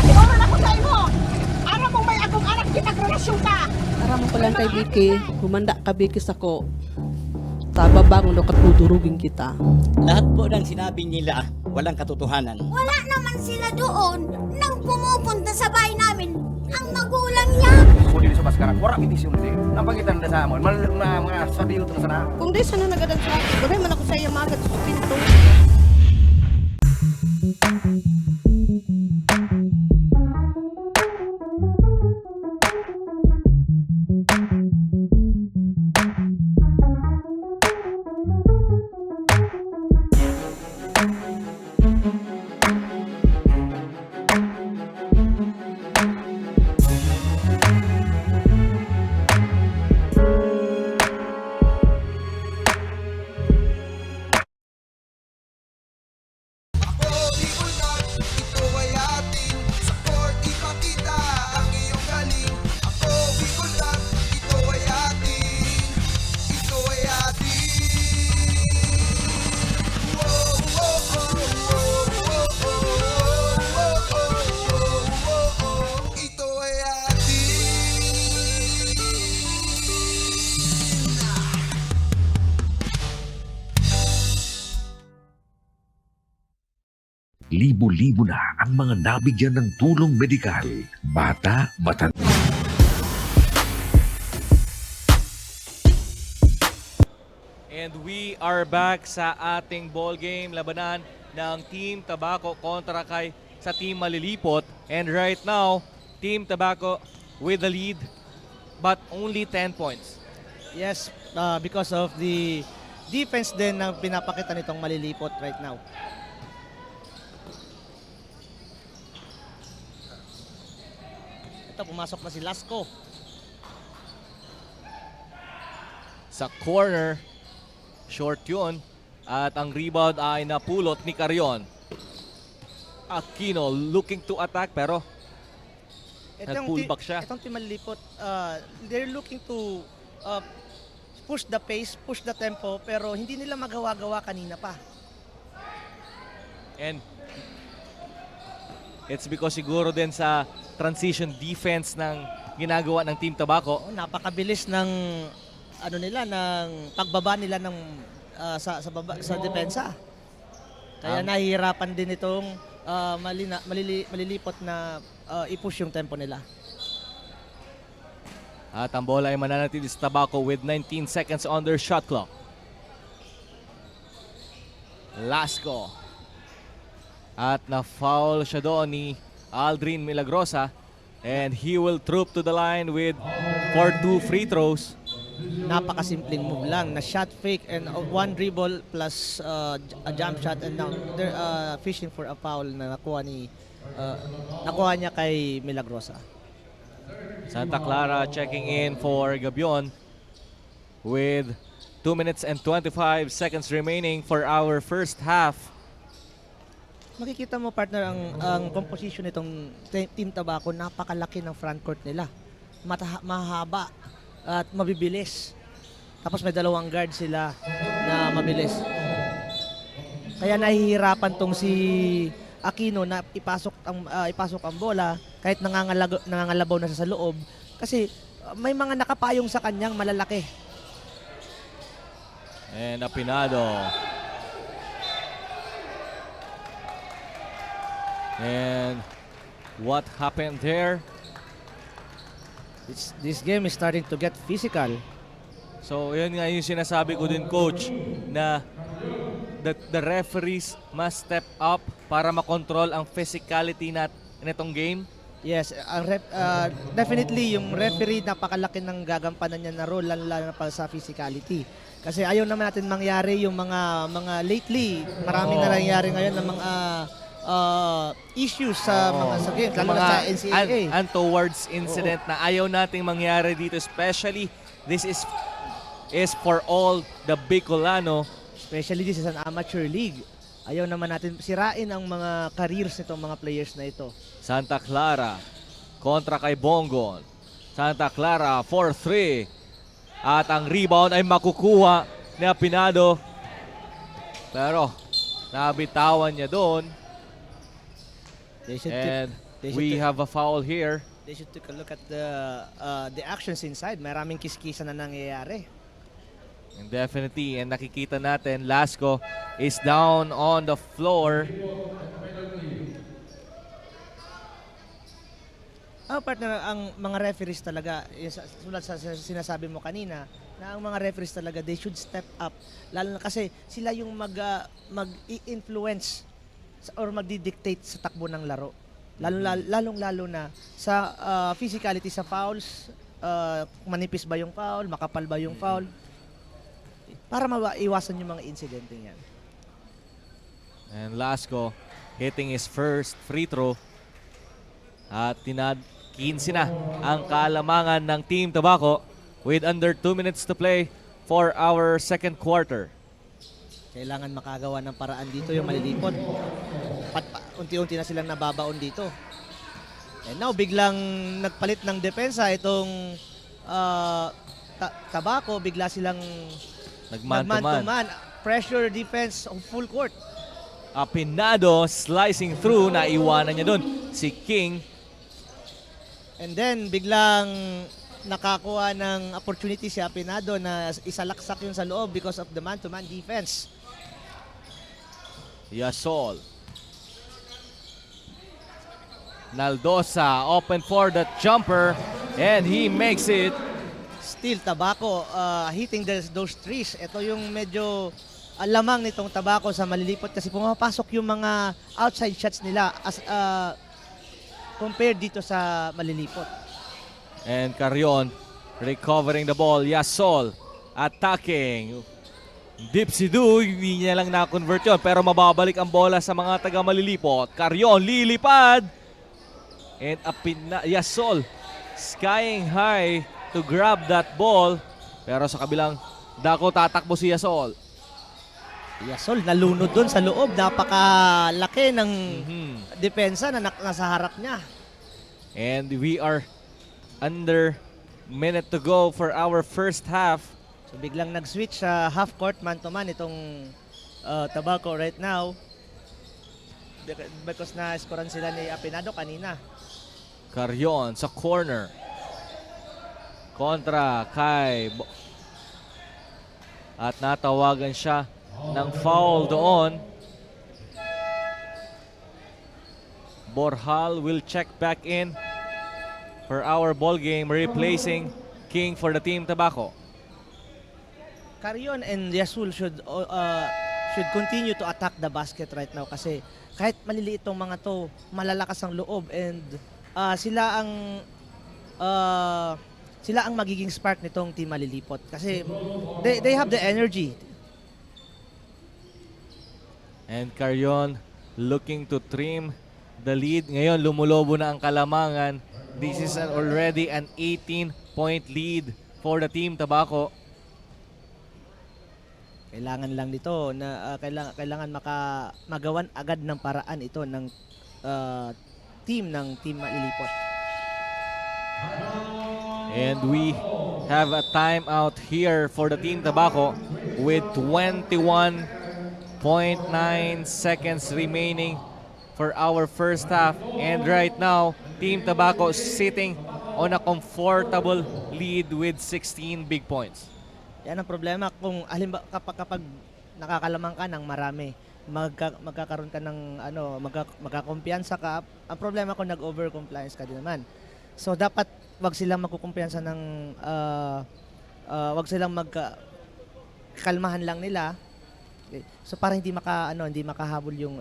Nag-oran ako sa imo. Ara mo may akong anak kitag-relasyon ka. Aram ko lang kay Vicky, humanda ka Vicky sako. Tababangon do katudurugin kita. Lahat po ng sinabi nila, walang katotohanan. Wala naman sila doon nang pumupunta sa bahay namin ang magulang niya. Kung dili sa baskaran, wala kitisyon di. Nang pangitan na sa amon, mga sabiyo to na sana. Kung di sana nagadag sa akin, wala man ako sa iya magad sa pinto. Ako Bicol Cup, ito ay atin. Sa court ipakita ang iyong galing. Ako Bicol Cup, ito ay atin. Ito ay atin. Wow, wow, wow, wow, wow, wow, wow, wow. Ito ay atin. Libo-libo na ang mga nabigyan ng tulong medikal. Bata, matanda. And we are back sa ating ball game, labanan ng Team Tabaco kontra kay sa Team Malilipot. And right now, Team Tabaco with the lead but only 10 points. Yes, because of the defense din na pinapakita nitong Malilipot right now. Ito, pumasok na si Lasco. Sa corner, short yun. At ang rebound ay napulot ni Carion. Aquino looking to attack pero nag-pull back siya. Itong Team Malilipot, they're looking to push the pace, push the tempo, pero hindi nila magawa-gawa kanina pa. And it's because siguro din sa transition defense ng ginagawa ng Team Tabaco. Napakabilis ng ano nila, ng pagbaba nila ng sa depensa. Kaya nahihirapan din itong Malilipot na i-push yung tempo nila. At ang bola ay mananatili sa Tabaco with 19 seconds on their shot clock. Lasco. At na-foul siya doon ni Aldrin Milagrosa. And he will troop to the line for 2 free throws. Napakasimpleng move lang na shot fake and one dribble plus a jump shot, and now they're fishing for a foul na nakuha niya kay Milagrosa. Santa Clara checking in for Gabion with 2 minutes and 25 seconds remaining for our first half. Makikita mo, partner, ang composition nitong Team Tabaco, napakalaki ng front court nila. Mahaba at mabibilis. Tapos may 2 guard sila na mabilis. Kaya nahihirapan tong si Aquino na ipasok ang bola kahit nangangalabaw na siya sa loob kasi may mga nakapayong sa kanyang malalaki. And Apinado. And what happened there? This game is starting to get physical. So, yun nga yung sinasabi ko din, Coach, na the referees must step up para makontrol ang physicality nitong game. Yes, definitely yung referee napakalaki ng gagampanan niya na role, lalo na para sa physicality. Kasi ayaw naman natin mangyari yung mga lately, maraming nangyayari ngayon ng mga issues sa mga games, lalo na sa NCAA. Untowards incident na ayaw nating mangyari dito, especially this is for all the Bicolano. Especially this is an amateur league. Ayaw naman natin sirain ang mga careers nitong mga players na ito. Santa Clara kontra kay Bongon. Santa Clara 4-3. At ang rebound ay makukuha ni Apinado. Pero nabitawan niya doon. And we have a foul here. They should take a look at the actions inside. Maraming kiskisa na nangyayari. And definitely, and nakikita natin, Lasco is down on the floor. Partner, ang mga referees talaga, sulat sa sinasabi mo kanina, na ang mga referees talaga, they should step up. Lalo na kasi sila yung mag-i-influence or magdi-dictate sa takbo ng laro. Lalong-lalo na sa physicality sa fouls, manipis ba yung foul, makapal ba yung foul, para maiwasan yung mga insidente yan. And Lasco hitting his first free throw. At 15 na ang kalamangan ng Team Tabaco with under 2 minutes to play for our second quarter. Kailangan makagawa ng paraan dito yung malilipot. Unti-unti na silang nababaon dito. And now, biglang nagpalit ng depensa itong Tabaco. Bigla silang nagman-to-man. Pressure defense of full court. Apinado slicing through, naiwanan niya doon si King. And then, biglang nakakuha ng opportunity si Apinado na isalaksak yun sa loob because of the man-to-man defense. Yasol. Naldosa open for the jumper and he makes it. Still, Tabaco hitting those threes. Ito yung medyo lamang nitong Tabaco sa malilipot kasi pumapasok yung mga outside shots nila as compared dito sa malilipot. And Carrion recovering the ball. Yasol attacking. Dipsidu, hindi niya lang na-convert yun pero mababalik ang bola sa mga taga malilipot. Carrion lilipad. And Yasol skying high to grab that ball. Pero sa kabilang dako tatakbo si Yasol. Yasol nalunod doon sa loob. Napakalaki ng depensa na nasa harap niya. And we are under minute to go for our first half. So biglang nag-switch sa half court man-to-man itong Tabaco right now. Because na-scorean sila ni Apinado kanina. Carrion sa corner. Kontra kay at natawagan siya ng foul doon. Borjal will check back in for our ball game, replacing King for the Team Tabaco. Carrion and Yasol should continue to attack the basket right now kasi kahit maliliit tong mga to, malalakas ang loob and sila ang magiging spark nitong team malilipot kasi they have the energy. And Carrion looking to trim the lead. Ngayon lumulobo na ang kalamangan. This is already an 18-point lead for the Team Tabaco. Kailangan lang nito na kailangan magawan agad ng paraan ito ng team malilipot. And we have a timeout here for the Team Tabaco with 21.9 seconds remaining for our first half. And right now, Team Tabaco sitting on a comfortable lead with 16 big points. Yan ang problema kung kapag nakakalamang ka ng marami, magkakaroon ka ng magkakumpiyansa ka. Ang problema kung nag-overcompliance ka din naman. So dapat wag silang magkukumpiyansa ng wag silang kalmahan lang nila. Okay. So para hindi makahabol yung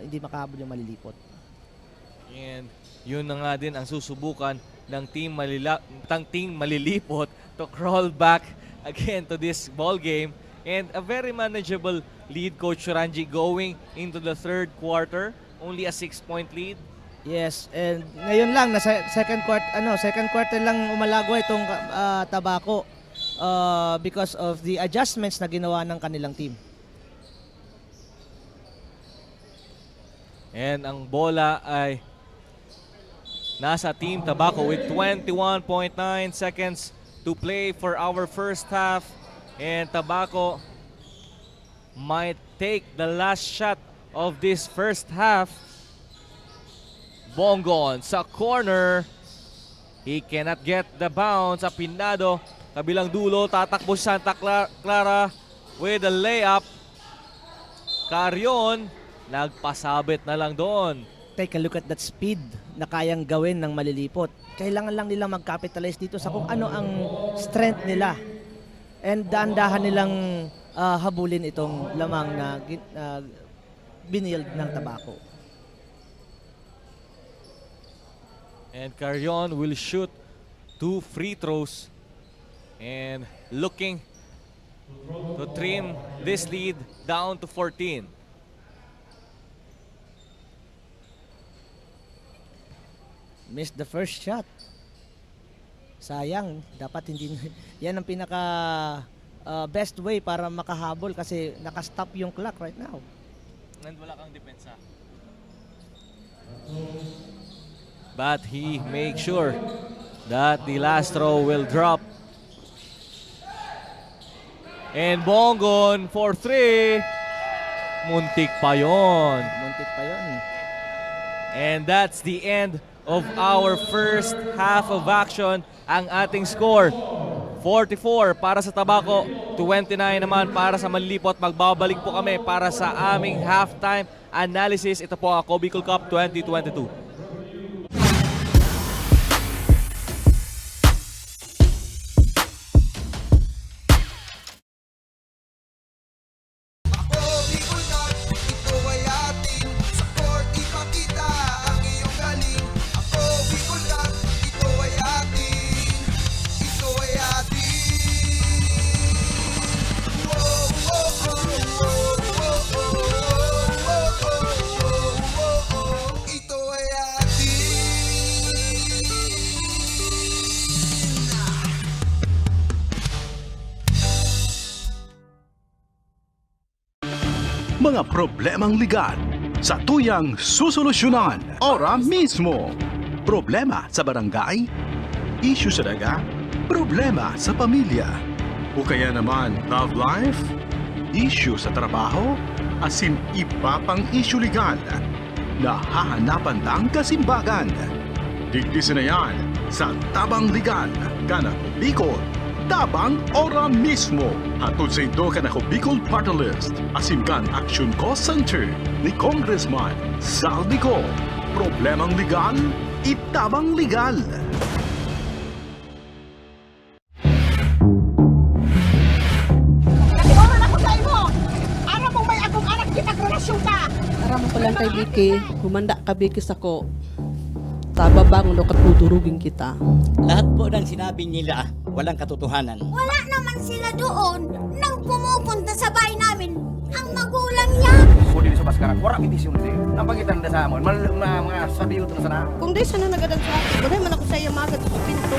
malilipot. And yun na nga din ang susubukan ng team malilipot to crawl back again to this ball game, and a very manageable lead, Coach Ranji, going into the third quarter, only a 6-point lead. Yes, and ngayon lang nasa second quarter lang umalago itong Tabaco because of the adjustments na ginawa ng kanilang team. And ang bola ay nasa Team Tabaco with 21.9 seconds to play for our first half. And Tabaco might take the last shot of this first half. Bongon sa corner. He cannot get the bounce. Apinado, kabilang dulo, tatakbo si Santa Clara with a layup. Carrion, nagpasabit na lang doon. Take a look at that speed na kayang gawin ng Malilipot. Kailangan lang nilang mag-capitalize dito sa kung ano ang strength nila. And dahan-dahan nilang habulin itong lamang na binild ng Tabako. And Carrion will shoot 2 free throws and looking to trim this lead down to 14. Missed the first shot. Sayang, dapat hindi yan ang pinaka best way para makahabol kasi naka-stop yung clock right now. And wala kang depensa. But he makes sure that the last throw will drop. And Bongon for 3. Muntik pa yon. Muntik pa yon. And that's the end of our first half of action. Ang ating score, 44 para sa Tabako, 29 naman para sa Malilipot. Magbabalik po kami para sa aming halftime analysis. Ito po ang Ako Bicol Cup 2022. Mga problemang legal sa tuyang susolusyonan ora mismo. Problema sa barangay, issue sa daga, problema sa pamilya, o kaya naman love life, issue sa trabaho, asin iba pang issue legal na hahanapan ng kasimbagan. Digdisin na yan sa Tabang Legal, Kanako Bicol, Tabang ora mismo. Hatod sa ito Kanako Bicol Party List, Asimkan Action Cost Center ni Congressman Saldico. Problemang legal, itabang legal. Nag-oral ako sa imo! Aram mo may akong anak kitag-relasyon ka! Aram ko lang kay Vicky, humanda ka Vicky sako. Tababang no katudurugin kita. Lahat po ng sinabi nila, walang katotohanan. Wala naman sila doon nang pumupunta sa bahay namin ang magulang niya. Kung dili sa Baskaran, wala kitisyon di. Nang pangitan na sa amon, mga sabiyo to na sana. Kung di sana nagadan sa akin, wala man ako sa iya magad sa pinto.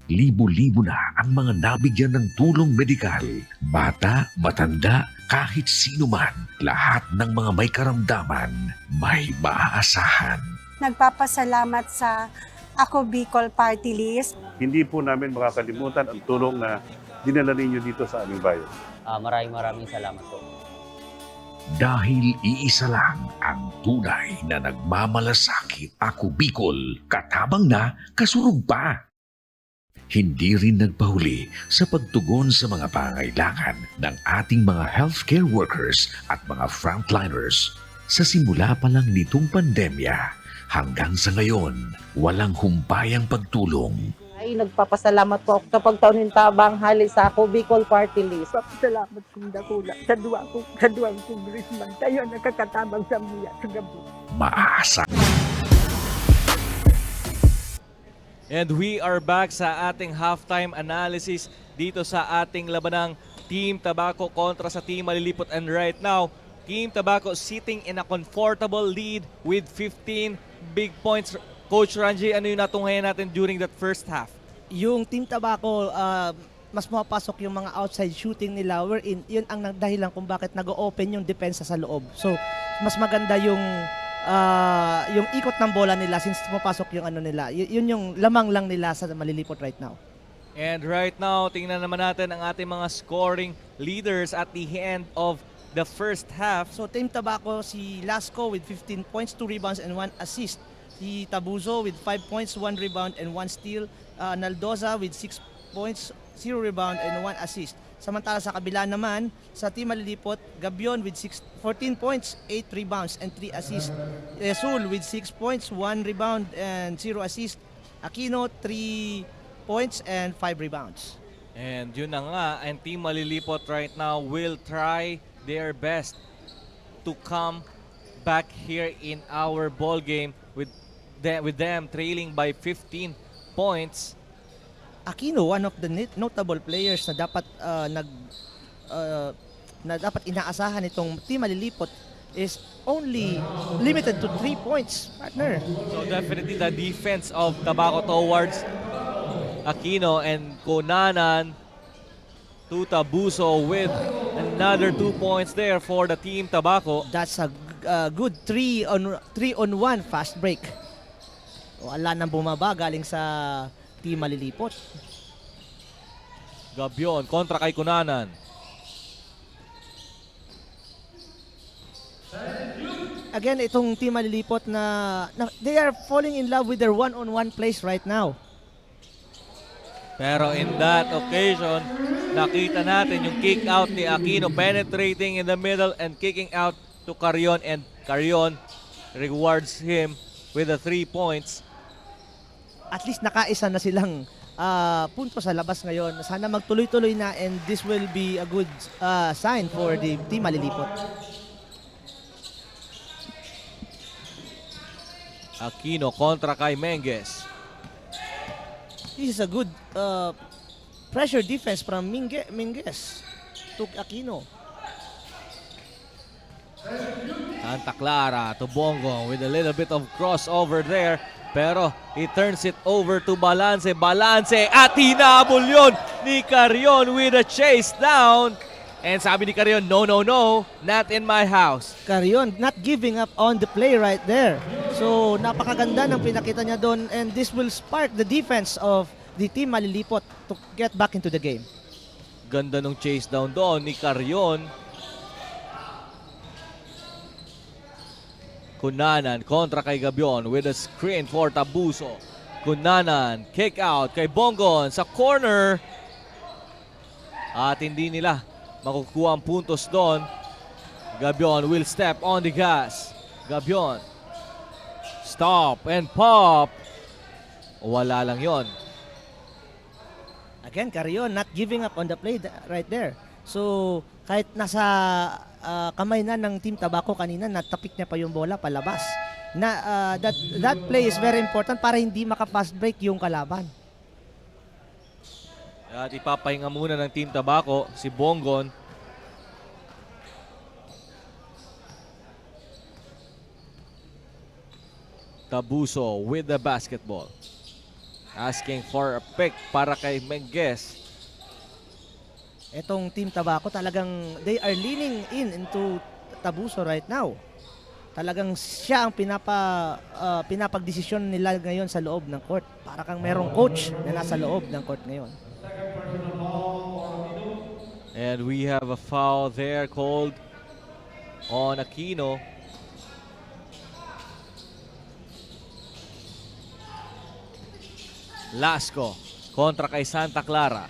Libo-libo na ang mga nabigyan ng tulong medikal. Bata, matanda, kahit sino man, lahat ng mga may karamdaman, may maaasahan. Nagpapasalamat sa Ako Bicol Party List. Hindi po namin makakalimutan ang tulong na dinala ninyo dito sa aming bayan. Maraming salamat po. Dahil iisa lang ang tunay na nagmamalasakit. Ako Bicol, katabang na, kasurug pa. Hindi rin nagpahuli sa pagtugon sa mga pangailangan ng ating mga healthcare workers at mga frontliners. Sa simula pa lang nitong pandemya hanggang sa ngayon, walang humpayang pagtulong. Ay, nagpapasalamat po ako sa pagtaunin tabang hali sa ako Bicol Party List. Salamat kong dakula sa duwang congressman. Tayo nakakatabang sa mga sa gabi. Maasa. And we are back sa ating halftime analysis dito sa ating labanang Team Tabaco kontra sa Team Malilipot. And right now, Team Tabaco sitting in a comfortable lead with 15 big points. Coach Ranji, ano yung natunghayan natin during that first half? Yung Team Tabaco, mas mapasok yung mga outside shooting nila wherein yun ang dahilan kung bakit nag-open yung depensa sa loob. So, mas maganda yung ikot ng bola nila since mapasok yung ano nila. Yun yung lamang lang nila sa Malilipot right now. And right now, tingnan naman natin ang ating mga scoring leaders at the end of the first half. So, Team Tabaco, si Lasco with 15 points, 2 rebounds, and 1 assist. Si Tabuzo with 5 points, 1 rebound, and 1 steal. Naldoza with 6 points, 0 rebound, and 1 assist. Samantala sa kabila naman, sa Team Malilipot, Gabion with 14 points, 8 rebounds, and 3 assists. Sul with 6 points, 1 rebound, and 0 assist. Aquino, 3 points, and 5 rebounds. And yun na nga, and Team Malilipot right now will try their best to come back here in our ball game with them trailing by 15 points. Aquino, one of the notable players na dapat dapat inaasahan itong Team Malilipot is only limited to 3 points, partner. So definitely the defense of Tabaco towards Aquino and Conanan to Tabuso with another 2 points there for the Team Tabaco. That's a good 3-on-1 fast break. Wala nang bumaba galing sa Team Malilipot. Gabion kontra kay Conanan. Again, itong Team Malilipot na they are falling in love with their one-on-one plays right now. Pero in that occasion, nakita natin yung kick out ni Aquino penetrating in the middle and kicking out to Carion, and Carion rewards him with the 3 points. At least nakaisa na silang punto sa labas ngayon. Sana magtuloy-tuloy na and this will be a good sign for the Team Malilipot. Aquino kontra kay Menges. This is a good pressure defense from Menges to Aquino. Santa Clara to Bongo with a little bit of crossover there. Pero he turns it over to Balance. Balance at hinabol yun ni Carion with a chase down. And sabi ni Carion, no, not in my house. Carion not giving up on the play right there. So napakaganda ng pinakita niya doon and this will spark the defense of the Team Malilipot to get back into the game. Ganda ng chase down doon ni Carion. Cunanan kontra kay Gabion with a screen for Tabuso. Cunanan, kick out kay Bongon sa corner. At hindi nila makukuha ang puntos doon. Gabion will step on the gas. Gabion. Stop and pop. Wala lang yon. Again, Carion not giving up on the play right there. So, kahit nasa kamay na ng Team Tabaco kanina, natapik niya pa yung bola palabas. That play is very important para hindi maka-fast break yung kalaban. At ipapahinga muna ng Team Tabaco si Bongon. Tabuso with the basketball. Asking for a pick para kay Menges. Etong Team Tabaco talagang they are leaning into Tabuso right now. Talagang siya ang pinapagdesisyon nila ngayon sa loob ng court. Para kang merong coach na nasa loob ng court ngayon. And we have a foul there called on Aquino. Lasco kontra kay Santa Clara.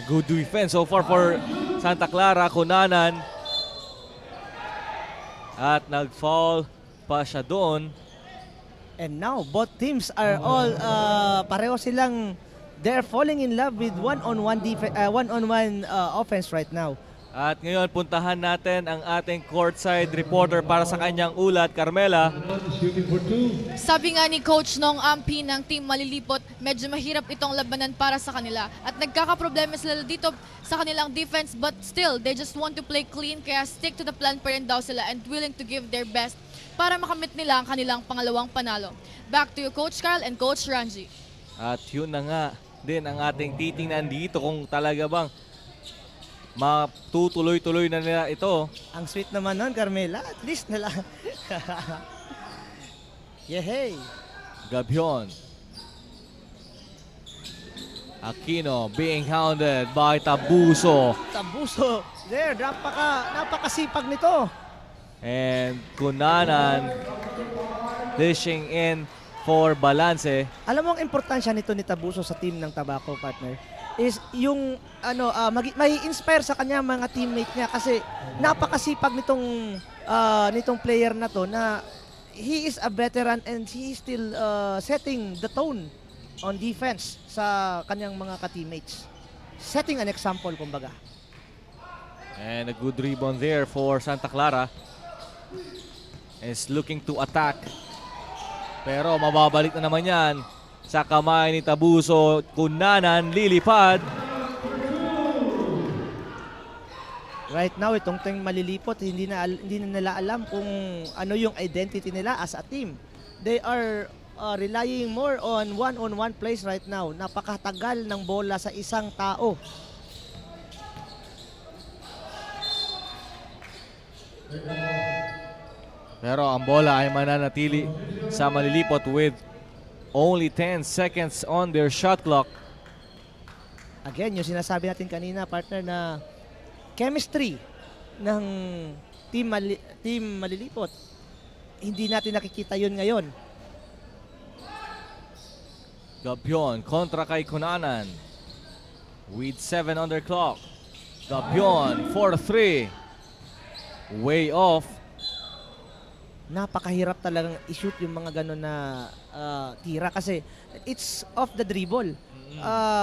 Good defense so far for Santa Clara. Cunanan. At nag-fall pa siya doon. And now, both teams are all, pareho silang, they're falling in love with one-on-one offense right now. At ngayon, puntahan natin ang ating courtside reporter para sa kanyang ulat, Carmela. Sabi nga ni Coach Nong Ampi ng Team Malilipot, medyo mahirap itong labanan para sa kanila. At nagkakaproblema sila dito sa kanilang defense, but still, they just want to play clean, kaya stick to the plan pa rin daw sila and willing to give their best para makamit nila ang kanilang pangalawang panalo. Back to you, Coach Carl and Coach Ranji. At yun na nga din ang ating titingnan dito kung talaga bang matutuloy-tuloy na nila ito. Ang sweet naman nun, Carmela. At least nila. Yehey! Gabion. Aquino being hounded by Tabuso. Tabuso. There, napakasipag nito. And Cunanan dishing in for Balance. Alam mo ang importansya nito ni Tabuso sa team ng Tabaco, partner, is yung may inspire sa kanya mga teammate niya kasi napakasipag nitong player na to na he is a veteran and he is still setting the tone on defense sa kanyang mga ka-teammates. Setting an example, kumbaga. And a good rebound there for Santa Clara. Is looking to attack. Pero mababalik na naman yan sa kamay ni Tabuso. Cunanan lilipad. Right now, itong Team Malilipot, hindi na nila alam kung ano yung identity nila as a team. They are relying more on one-on-one plays right now. Napakatagal ng bola sa isang tao. Pero ang bola ay mananatili sa Malilipot with only 10 seconds on their shot clock. Again, yung sinasabi natin kanina, partner, na chemistry ng Team Malilipot, hindi natin nakikita yun ngayon. Gabion kontra kay Cunanan with 7 on their clock. Gabion for 3. Way off. Napakahirap talagang i-shoot yung mga gano'n na tira kasi it's off the dribble.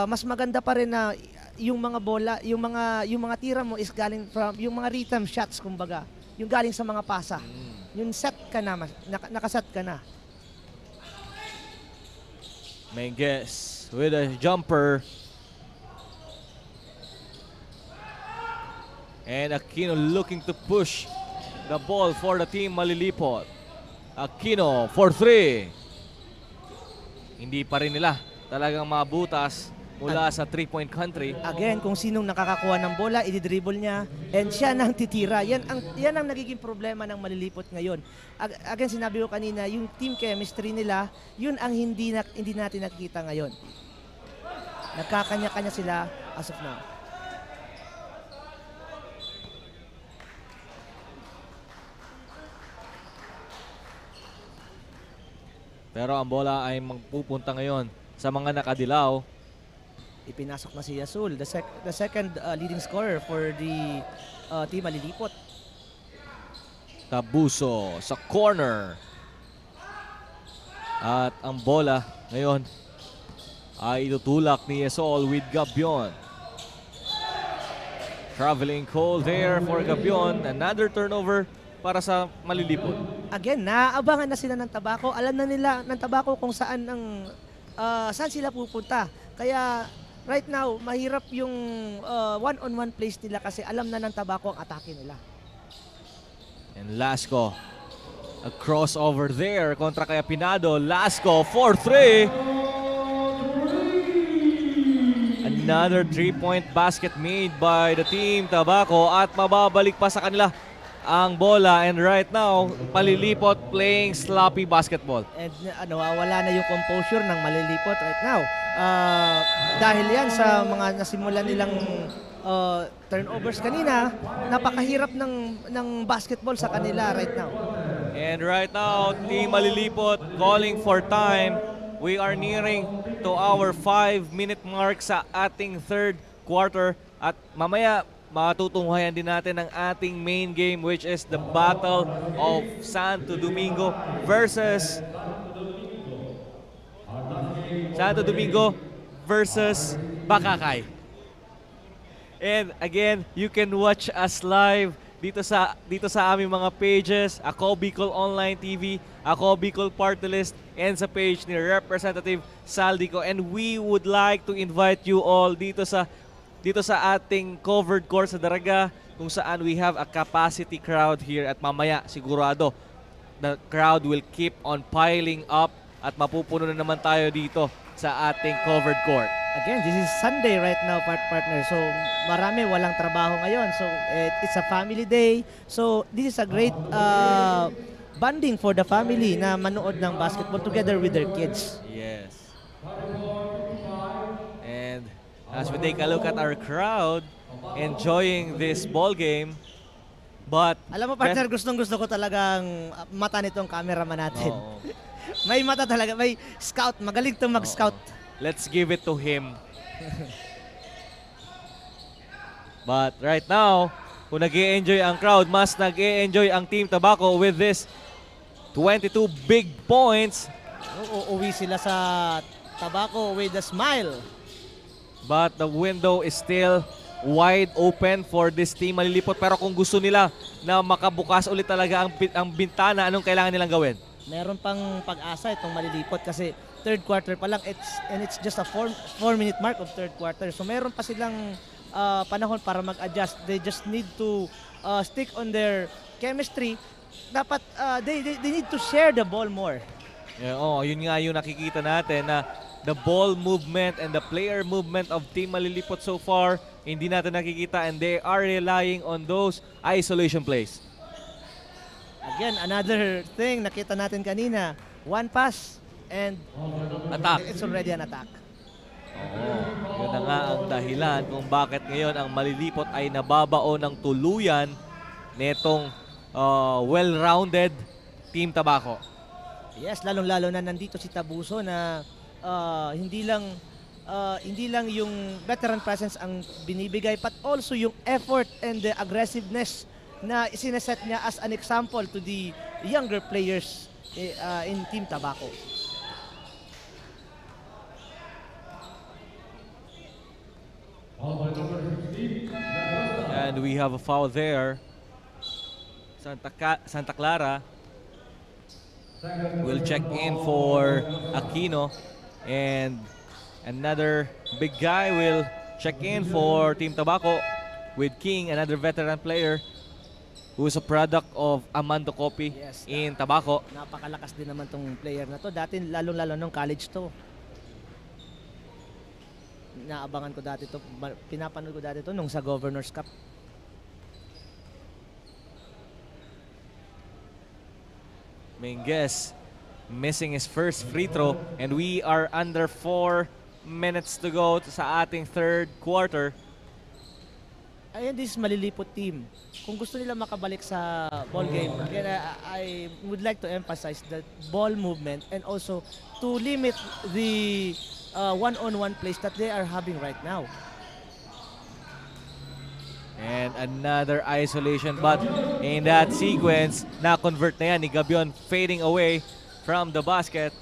Mas maganda pa rin na yung mga bola, yung mga tira mo is galing from yung mga rhythm shots, kumbaga. Yung galing sa mga pasa. Yung set ka na, nakaset ka na. Menges with a jumper. And Aquino looking to push the ball for the Team Malilipot. Aquino for 3. Hindi pa rin nila talagang mabutas mula sa 3-point country. Again, kung sinong nakakakuha ng bola, i-dribble niya and siya nang titira. Yan ang nagiging problema ng Malilipot ngayon. Again, sinabi ko kanina, yung team chemistry nila, yun ang hindi natin nakikita ngayon. Nagkakanya-kanya sila as of now. Pero ang bola ay magpupunta ngayon sa mga nakadilaw. Ipinasok na si Yasul, the second leading scorer for the Team Malilipot. Tabuso sa corner. At ang bola ngayon ay itutulak ni Yesol with Gabion. Traveling call there for Gabion. Another turnover para sa Malilipot. Again, naaabangan na sila ng Tabaco. Alam na nila ng Tabaco kung saan sila pupunta. Kaya right now, mahirap yung one-on-one plays nila kasi alam na ng Tabaco ang atake nila. And Lasco, a crossover there kontra kay Pinado. Lasco for 3. Another 3-point basket made by the Team Tabaco at mababalik pa sa kanila ang bola, and right now Malilipot playing sloppy basketball. And wala na yung composure ng Malilipot right now. Dahil yan sa mga nasimulan nilang turnovers kanina, napakahirap ng basketball sa kanila right now. And right now, Team Malilipot calling for time. we are nearing to our 5-minute mark sa ating third quarter. At mamaya, matutunghayan din natin ang ating main game, which is the Battle of Santo Domingo versus Bakakay. And again, you can watch us live dito sa aming mga pages, Ako Bicol Online TV, Ako Bicol Party List, and sa page ni Representative Saldico. And we would like to invite you all dito sa ating covered court sa Daraga, kung saan we have a capacity crowd here, at mamaya sigurado the crowd will keep on piling up at mapupuno na naman tayo dito sa ating covered court. Again, this is Sunday right now, partner. So, marami walang trabaho ngayon. So, it's a family day. So, this is a great bonding for the family na manood ng basketball together with their kids. Yes. And as we take a look at our crowd enjoying this ball game, but Alam mo, partner, gustong-gusto ko talagang mata nitong cameraman natin. Oo. May mata talaga, may scout. Magaling to mag-scout. Let's give it to him. But right now, kung nag-i-enjoy ang crowd, mas nag-i-enjoy ang Team Tabaco with this 22 big points. Uuwi sila sa Tabaco with a smile. But the window is still wide open for this Team Malilipot. Pero kung gusto nila na makabukas ulit talaga ang bintana, anong kailangan nilang gawin? Meron pang pag-asa itong Malilipot kasi third quarter pa lang, it's just a 4-minute mark of third quarter. So meron pa silang panahon para mag-adjust. They just need to stick on their chemistry. Dapat they need to share the ball more. Yeah, yun nga yung nakikita natin na the ball movement and the player movement of Team Malilipot so far, hindi natin nakikita, and they are relying on those isolation plays. Again, another thing nakita natin kanina, one pass and Attack. it's already an attack. Yun na nga ang dahilan kung bakit ngayon ang Malilipot ay nababao ng tuluyan netong well-rounded Team Tabaco. Yes, lalong-lalo na nandito si Tabuso na hindi lang yung veteran presence ang binibigay, but also yung effort and the aggressiveness na sineset niya as an example to the younger players in Team Tabaco. And we have a foul there. Santa Clara will check in for Aquino, and another big guy will check in for Team Tabaco with King, another veteran player who is a product of Amando Copy in Tabaco. Napakalakas din naman tong player na to. Dati lalong-lalo nung college to. Naabangan ko dati to, pinapanood ko dati to nung sa Governor's Cup. Menges missing his first free throw, and we are under 4 minutes to go sa ating third quarter. Ayan, this is Malilipot team. Kung gusto nila makabalik sa ball game, again, I would like to emphasize the ball movement and also to limit the one-on-one plays that they are having right now. And another isolation, but in that sequence, na-convert na yan ni Gabion, fading away from the basket.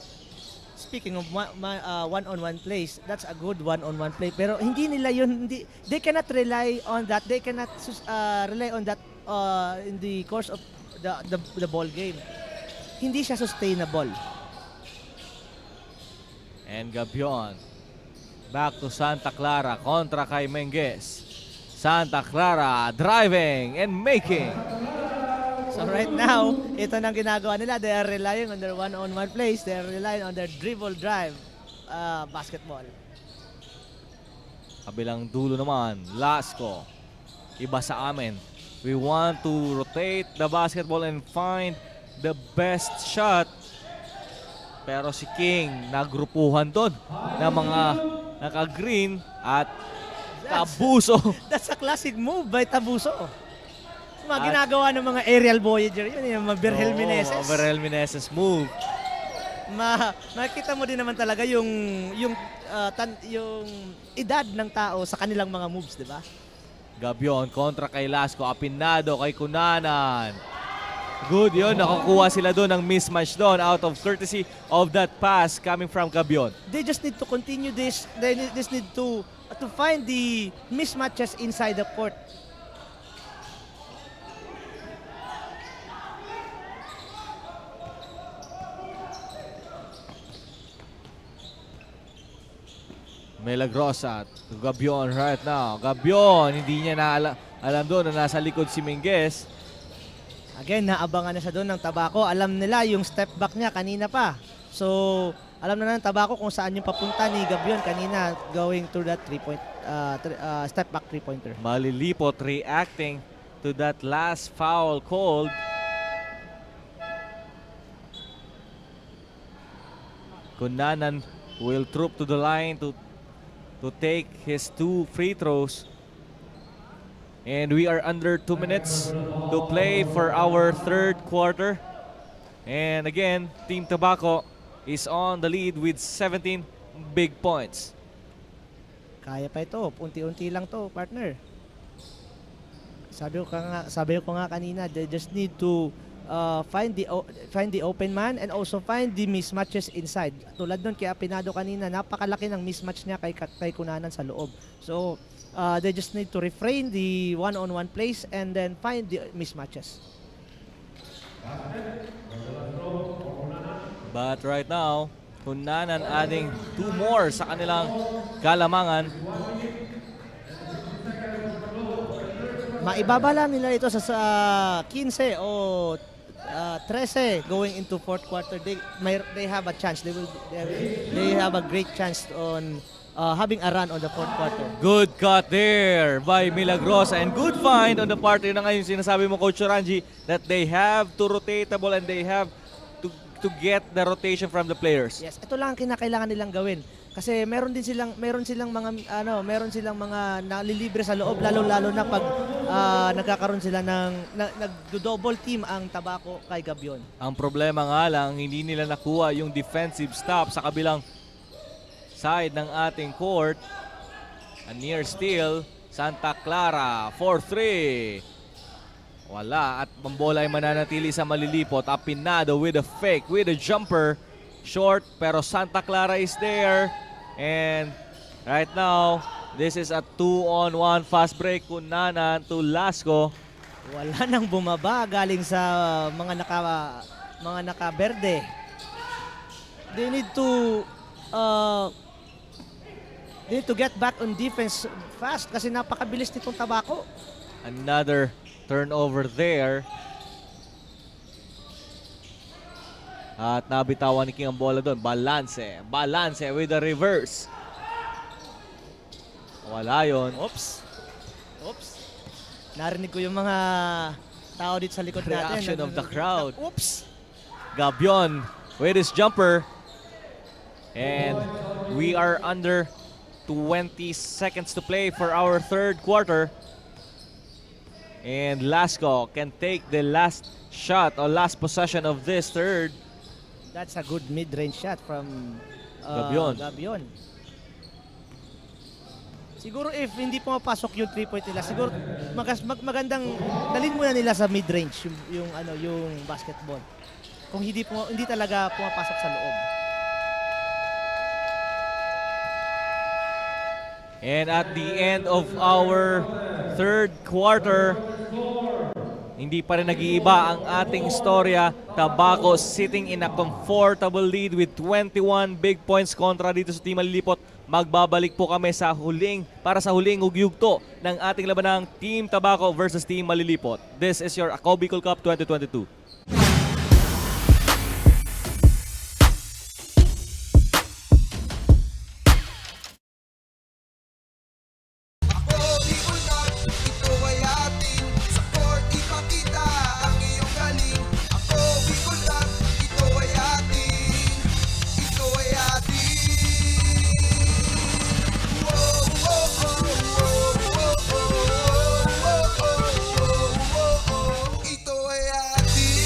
Speaking of one-on-one plays, that's a good one-on-one play. Pero hindi nila yun, they cannot rely on that. They cannot rely on that in the course of the ball game. Hindi siya sustainable. And Gabion, back to Santa Clara, kontra kay Menges. Santa Clara driving and making. So right now, ito nang ginagawa nila. They are relying on their one-on-one plays. They are relying on their dribble drive basketball. Kabilang dulo naman, Lasco. Iba sa amin. We want to rotate the basketball and find the best shot. Pero si King, nagrupuhan doon ng mga naka-green at Tabuso. That's a classic move by Tabuso. Mga ginagawa ng mga aerial voyager, yun yung mga Berhel Meneses. Berhel Meneses move. makita mo din naman talaga yung edad ng tao sa kanilang mga moves, di ba? Gabion kontra kay Lasco, Apinado kay Cunanan. Good yun, nakakuha sila doon ng mismatch doon out of courtesy of that pass coming from Gabion. They just need to continue this. They just need to find the mismatches inside the court. Milagrosa to Gabion right now. Gabion, hindi niya alam doon na nasa likod si Minguez. Again, naabangan na siya doon ng Tabako. Alam nila yung step back niya kanina pa. So, alam na ng Tabako kung saan yung papunta ni Gabion kanina going to that step back three-pointer. Malilipot reacting to that last foul called. Cunanan will troop to the line to take his 2 free throws. And we are under 2 minutes to play for our third quarter. And again, Team Tabaco is on the lead with 17 big points. Kaya pa ito. Unti-unti lang to, partner. Sabi ko nga kanina, they just need to find the open man and also find the mismatches inside. Tulad nun kay Apinado kanina, napakalaki ng mismatch niya kay Cunanan sa loob. So, they just need to refrain the one-on-one plays and then find the mismatches. But right now, Cunanan adding 2 more sa kanilang kalamangan. Maibabala nila ito sa 15 o 13 going into fourth quarter. They have a chance. They have a great chance on having a run on the fourth quarter. Good cut there by Milagrosa and good find on the part. Yun na ngayon sinasabi mo, Coach Ranji, that they have to rotatable and they have to get the rotation from the players. Yes, ito lang ang kinakailangan nilang gawin. Kasi meron silang mga nalilibre sa loob lalo na pag nagkakaroon sila ng nagdo-double team ang Tabaco kay Gabion. Ang problema nga lang, hindi nila nakuha yung defensive stop sa kabilang side ng ating court. A near steal, Santa Clara, 4-3. Wala, at ang bola ay mananatili sa Malilipot. Apinado with a fake, with a jumper. Short, pero Santa Clara is there. And right now, this is a 2-on-1 fast break. Cunanan to Lasco. Wala nang bumaba galing sa mga naka-berde. They need to get back on defense fast kasi napakabilis nitong Tabaco. Another turnover there. At nabitawan ni King ang bola doon. Balance with the reverse. Wala yun. Oops. Narinig ko yung mga tao dito sa likod natin. Reaction of the crowd. Oops. Gabion with his jumper. And we are under 20 seconds to play for our third quarter. And Lasco can take the last shot or last possession of this third. That's a good mid-range shot from Gabion. Siguro if hindi pumapasok yung 3-point nila, siguro magandang dalhin muna nila sa mid-range yung basketball. Kung hindi talaga pumapasok sa loob. And at the end of our third quarter, hindi pa rin nag-iiba ang ating istorya. Tabaco sitting in a comfortable lead with 21 big points kontra dito sa Team Malilipot. Magbabalik po kami para sa huling ugyugto ng ating labanang Team Tabaco versus Team Malilipot. This is your Ako Bicol Cup 2022. Ito ay atin.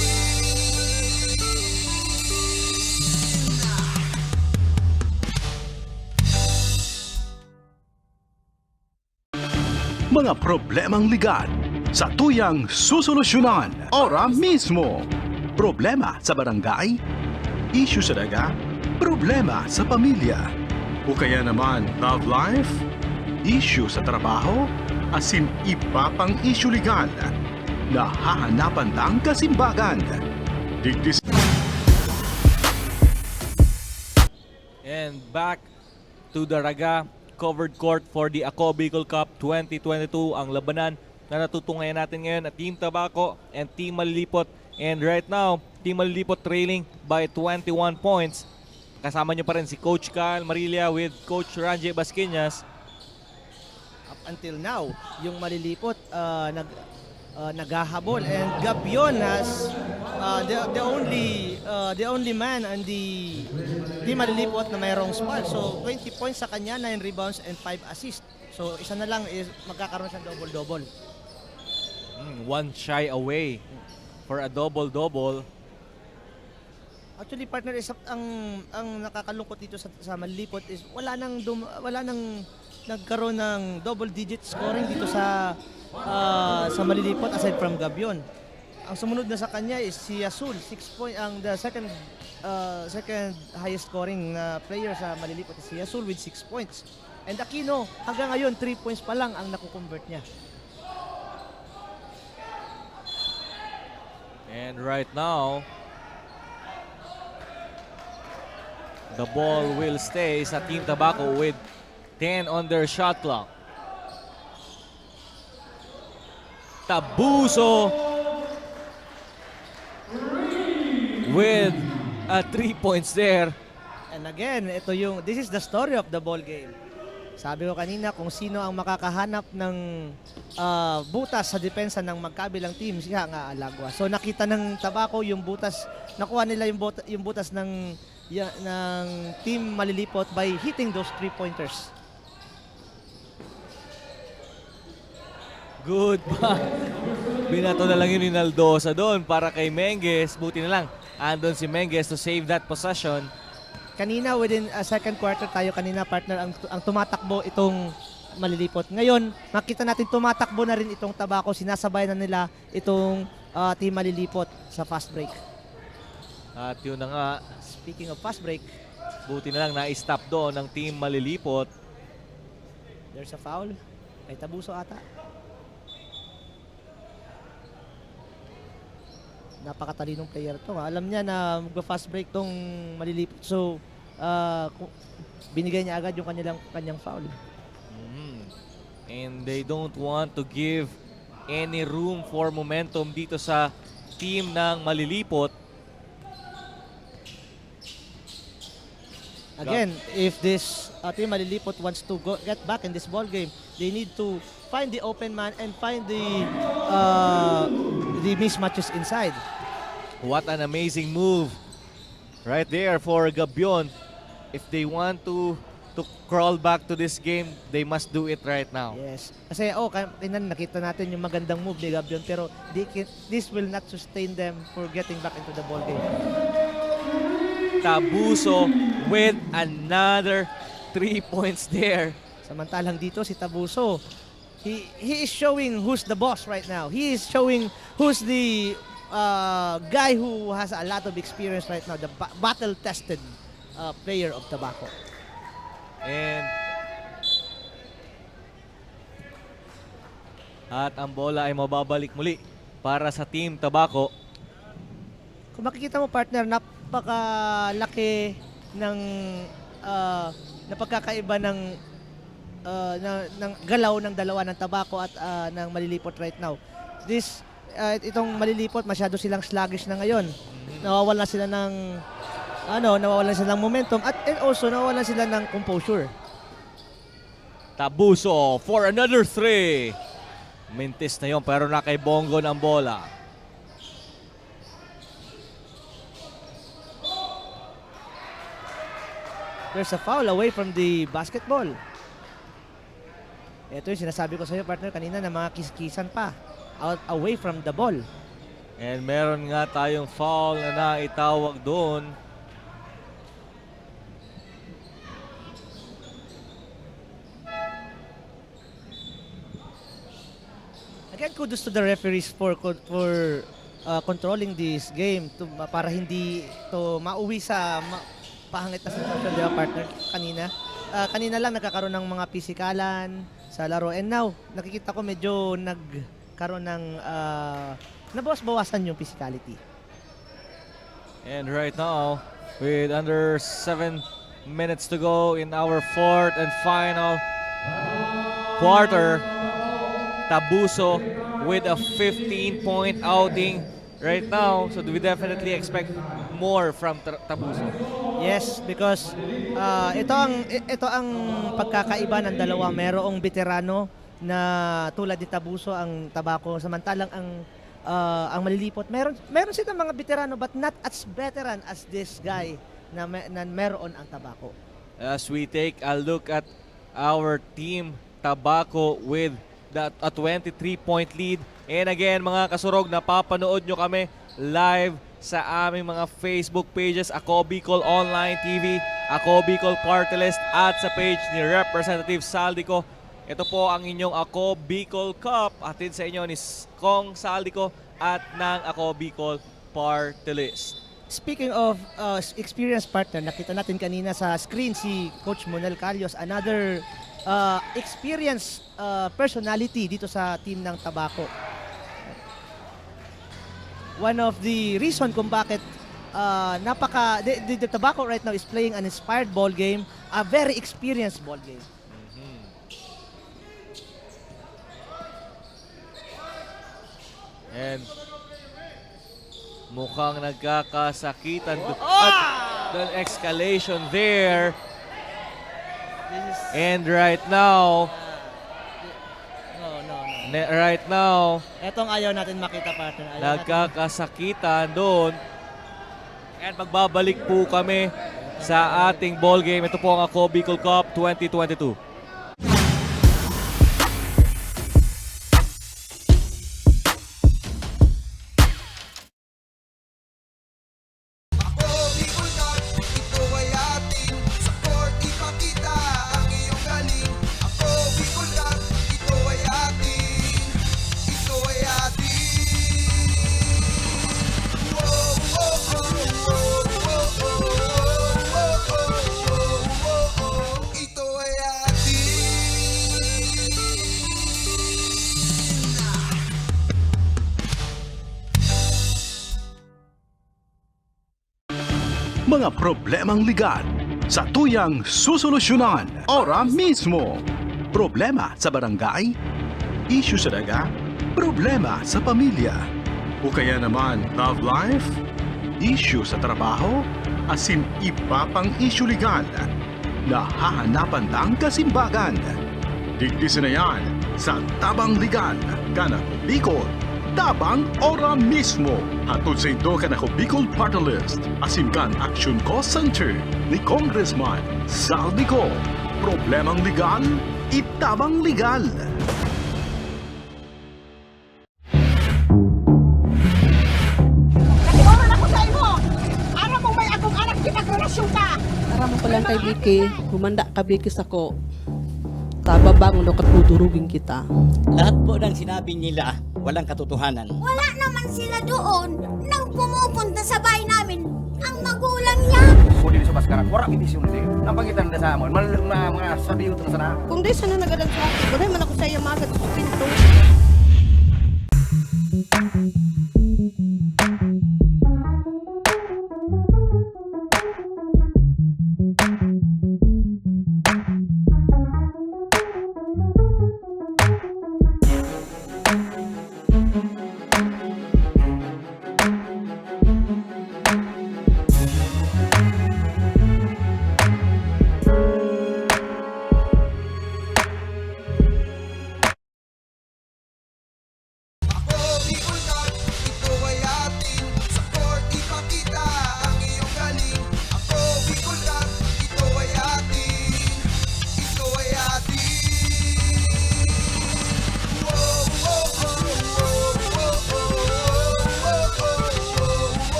mga problemang ligat sa tuyang susolusyonan ora mismo. Problema sa barangay, issue sa daga, problema sa pamilya, o kaya naman love life, issue sa trabaho, asin iba pang issue legal na hahanapan ng kasimbagan. Digdis And back to the Raga covered court for the Ako Bicol Cup 2022. Ang labanan na natutungayan natin ngayon at Team Tabaco and Team Malilipot. And right now, Team Malilipot trailing by 21 points. Kasama nyo pa rin si Coach Kyle Marilla with Coach Ranjay Basquinas. Up until now, yung Malilipot naghahabol, and Gabion has the only man on the Team Malilipot na mayroong spark. So 20 points sa kanya, 9 rebounds and 5 assists. So isa na lang is magkakaroon siya double-double. One shy away for a double-double. Actually, partner, is ang nakakalungkot dito sa Malilipot is wala nang nagkaroon ng double-digit scoring dito sa Malilipot aside from Gabion. Ang sumunod na sa kanya is si Yasul, 6 point. Ang the second highest scoring player sa Malilipot is si Yasul with 6 points. And Aquino, hanggang ngayon 3 points pa lang ang nakukonvert niya. And right now, the ball will stay sa Team Tabaco with 10 on their shot clock. Tabuso with 3 points there. And again, this is the story of the ball game. Sabi ko kanina, kung sino ang makakahanap ng butas sa depensa ng magkabilang team, siya nga Alagwa. So nakita ng Tabaco yung butas, nakuha nila yung butas ng Team Malilipot by hitting those 3-pointers. Good pa. Binato na lang yun ni Naldosa doon para kay Menges. Buti na lang, andon si Menges to save that possession. Kanina, within a second quarter tayo kanina, partner, ang tumatakbo itong Malilipot. Ngayon, makita natin tumatakbo na rin itong Tabaco. Sinasabay na nila itong Team Malilipot sa fast break. At yun na nga, Speaking of fast break, buti na lang na-stop doon ng Team Malilipot. there's a foul kay Tabuso ata. Napakatalinong player to. Alam niya na mag-fast break tong Malilipot. So, binigay niya agad yung kanyang foul. And they don't want to give any room for momentum dito sa team ng Malilipot. Again, if this Team Malilipot wants to get back in this ball game, they need to find the open man and find the mismatches inside. What an amazing move right there for Gabion. If they want to crawl back to this game, they must do it right now. Yes. Kasi nakita natin yung magandang move ni Gabion, pero this will not sustain them for getting back into the ball game. Tabuso with another 3 points there. Samantalang dito si Tabuso, he is showing who's the boss right now. He is showing who's the guy who has a lot of experience right now, the battle-tested player of Tabaco. And at ang bola ay mababalik muli para sa Team Tabaco. Kung makikita mo, partner, napakalaki ng napagkakaiba ng galaw ng dalawa ng Tabaco at ng Malilipot right now. Itong Malilipot, masyado silang sluggish na ngayon. Nawawalan sila ng momentum and also nawawalan sila ng composure. Tabuso for another 3. Mintis na yon pero na kay Bongo ng bola. There's a foul away from the basketball. Ito yung sinasabi ko sa iyo, partner, kanina na mga kiskisan pa. Away from the ball. And meron nga tayong foul na naitawag doon. Again, kudos to the referees for controlling this game para hindi to mauwi sa pahangit na sitwasyon, di ba, partner? Kanina lang nagkakaroon ng mga pisikalan sa laro, and now nakikita ko medyo nagkaroon ng nabawas-bawasan yung physicality. And right now, with under 7 minutes to go in our fourth and final quarter, Tabuso with a 15-point outing right now. So we definitely expect more from Tabuso. Yes, because ito ang pagkakaiba ng dalawa. Merong veterano na tulad ni Tabuso ang Tabaco, samantalang ang Malilipot meron silang mga veterano but not as veteran as this guy na meron ang Tabaco. As we take a look at our team Tabaco with a 23-point lead. And again, mga kasurog, napapanood nyo kami live sa aming mga Facebook pages, Ako Bicol Online TV, Ako Bicol Party List, at sa page ni Representative Saldico. Ito po ang inyong Ako Bicol Cup, atid sa inyo ni Kong Saldico at ng Ako Bicol Party List. Speaking of experienced partner, nakita natin kanina sa screen si Coach Monel Calios, another experienced personality dito sa team ng Tabaco. One of the reason kung bakit the Tabaco right now is playing an inspired ball game, a very experienced ball game. And mukhang nagkakasakitan. At the escalation there. And right now, right now, Etong ayaw natin makita, partner. nagkakasakitan doon. And magbabalik po kami sa ating ball game. Ito po ang Ako Bicol Cup 2022. Ako Bicol Cup, ito ay atin. Sa court ipakita ang iyong galing. Ako Bicol Cup, ito ay atin. Ito ay atin. Whoa, whoa, whoa, whoa, whoa, whoa, whoa, whoa. Ito ay atin. Mga problemang legal sa tuyang susolusyonan ora mismo. Problema sa barangay, issue sa daga, problema sa pamilya. O kaya naman love life, issue sa trabaho, asin iba pang issue legal. Nahahanapan ng kasimbagan. Digdisin na yan sa Tabang Legal, Kanako Bicol. Tabang ora mismo. Hatod sa ito Kanako Bicol Party List. Asimkan Action Cost Center ni Congressman Saldico. Problemang legal, itabang legal. Nag-oran ako sa imo. Ara mo may akong anak ginagrelasyon ka. Tara mo palang kay Vicky, humanda ka Vicky sako. Tababang no katudurugin kita. Lahat po ng sinabi nila, walang katotohanan. Wala naman sila doon nang pumupunta sa bahay namin ang magulang niya. Kung di sa maskaran, wala kitisyon di. Nang pangitan na sa amon, mga sabiyo na sana. Kung di sana nagadag sa akin, wala man ako sa iya magad sa pinto.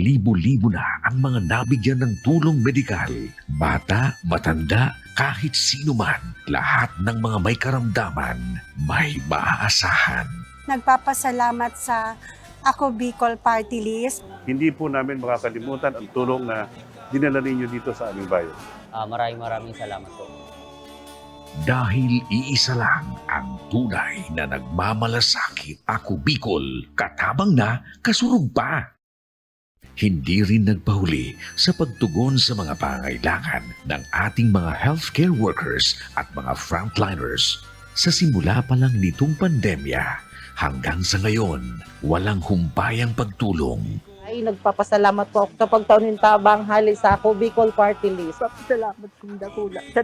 Libo-libo na ang mga nabigyan ng tulong medikal. Bata, matanda, kahit sino man, lahat ng mga may karamdaman, may maaasahan. Nagpapasalamat sa Ako Bicol Party List. Hindi po namin makakalimutan ang tulong na dinala ninyo dito sa aming bayan. Maraming salamat po. Dahil iisa lang ang tunay na nagmamalasakit. Ako Bicol, katabang na, kasurug pa. Hindi rin nagpahuli sa pagtugon sa mga pangailangan ng ating mga healthcare workers at mga frontliners. Sa simula pa lang nitong pandemya, hanggang sa ngayon, walang humpayang pagtulong. Ay, nagpapasalamat po ako sa pagtaunin tabang hali sa Ako Bicol Party List. Salamat kong dakula sa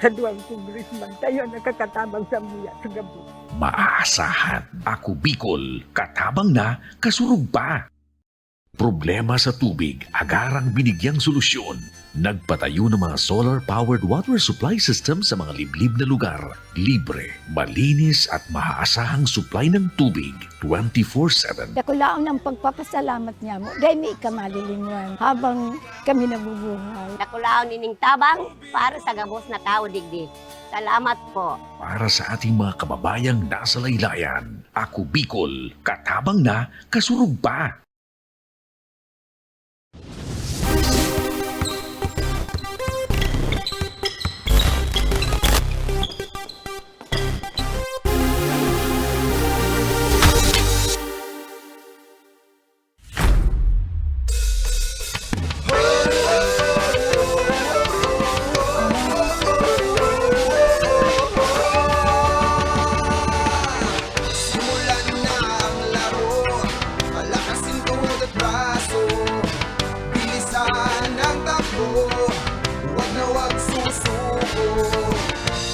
duwang congressman. Kayo nakakatabang sa mga sa gabi. Maaasahan. Ako Bicol, katabang na, kasurug pa. Problema sa tubig, agarang binigyang solusyon. Nagpatayo ng mga solar-powered water supply system sa mga liblib na lugar. Libre, malinis at maaasahang supply ng tubig 24/7. Dakulaon ang pagpapasalamat niya mo. Dahil may ikamalilingan habang kami nabubuhay. Nakulaon nining tabang para sa gabos na tao digdi. Salamat po. Para sa ating mga kababayang nasa laylayan, Ako Bicol, katabang na, kasurug pa. Simulan na ang laro, palakasin tuhod at braso, bilisan ang takbo, huwag na huwag susuko.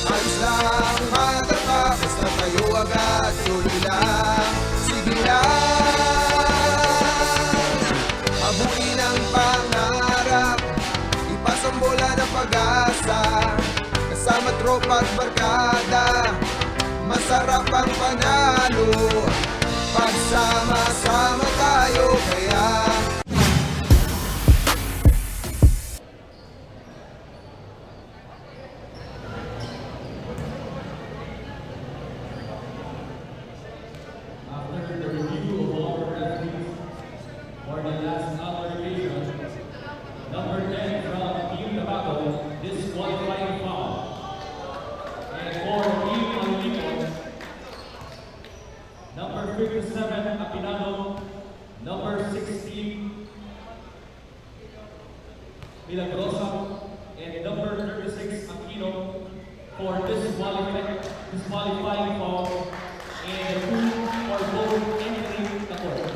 Ayos lang matapa, basta tayo agad, tuloy lang, sige lang. Habulin ang pangarap, ipasang bola ng pag-asa, kasama tropa at barkada. Masarap ang panalo, pagsama-sama tayo kaya. Number 57, Apinado. Number 16, Milagrosa. And number 36, Aquino, for disqualifying foul. And the two for both entering the court.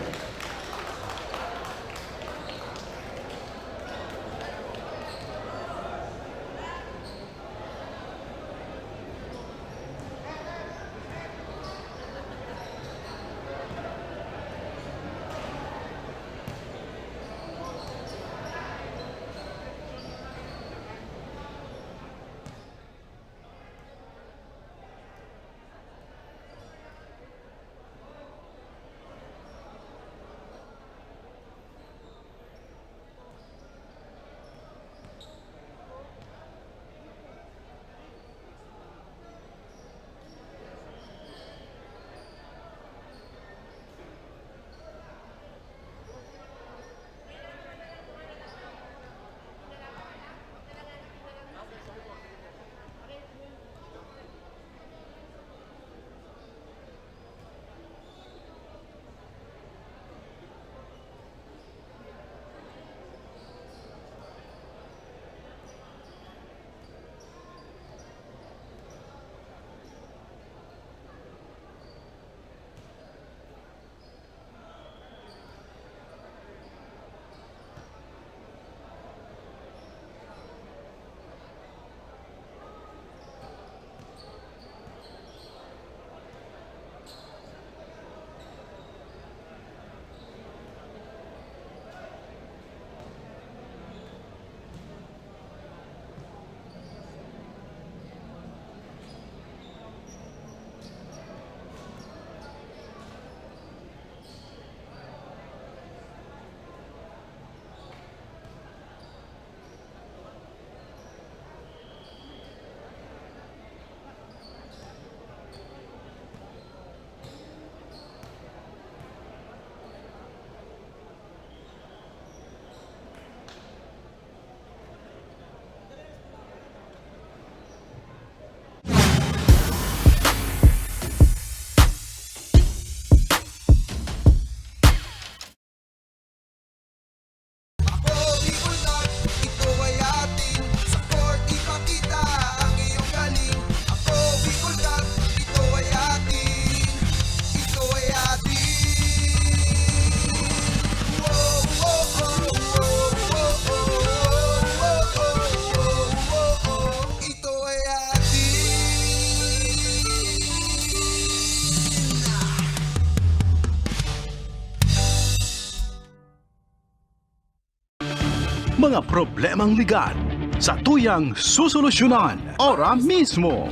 Mga problemang legal sa tuyang susolusyonan ora mismo.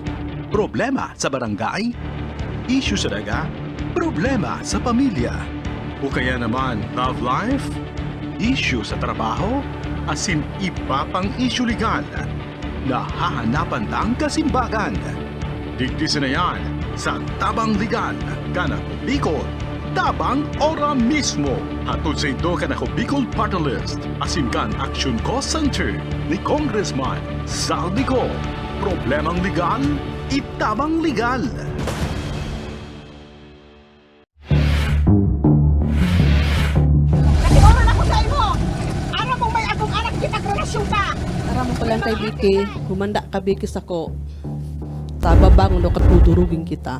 Problema sa barangay, issue sa daga, problema sa pamilya. O kaya naman love life, issue sa trabaho, asin iba pang issue legal. Nahahanapan ng kasimbagan. Digdisin na yan sa Tabang Legal, Kanako Bicol. Tabang ora mismo. Hatod sa ito Kanako Bicol Party List. Asin kan Action Cost Center ni Congressman Saldico. Problemang legal, itabang legal. Nagtiwala ako sa imo! Aram mo may akong anak kitag-relasyon ka! Aram mo palang kay Vicky, humanda ka Vicky sako. Tababang no katudurugin kita.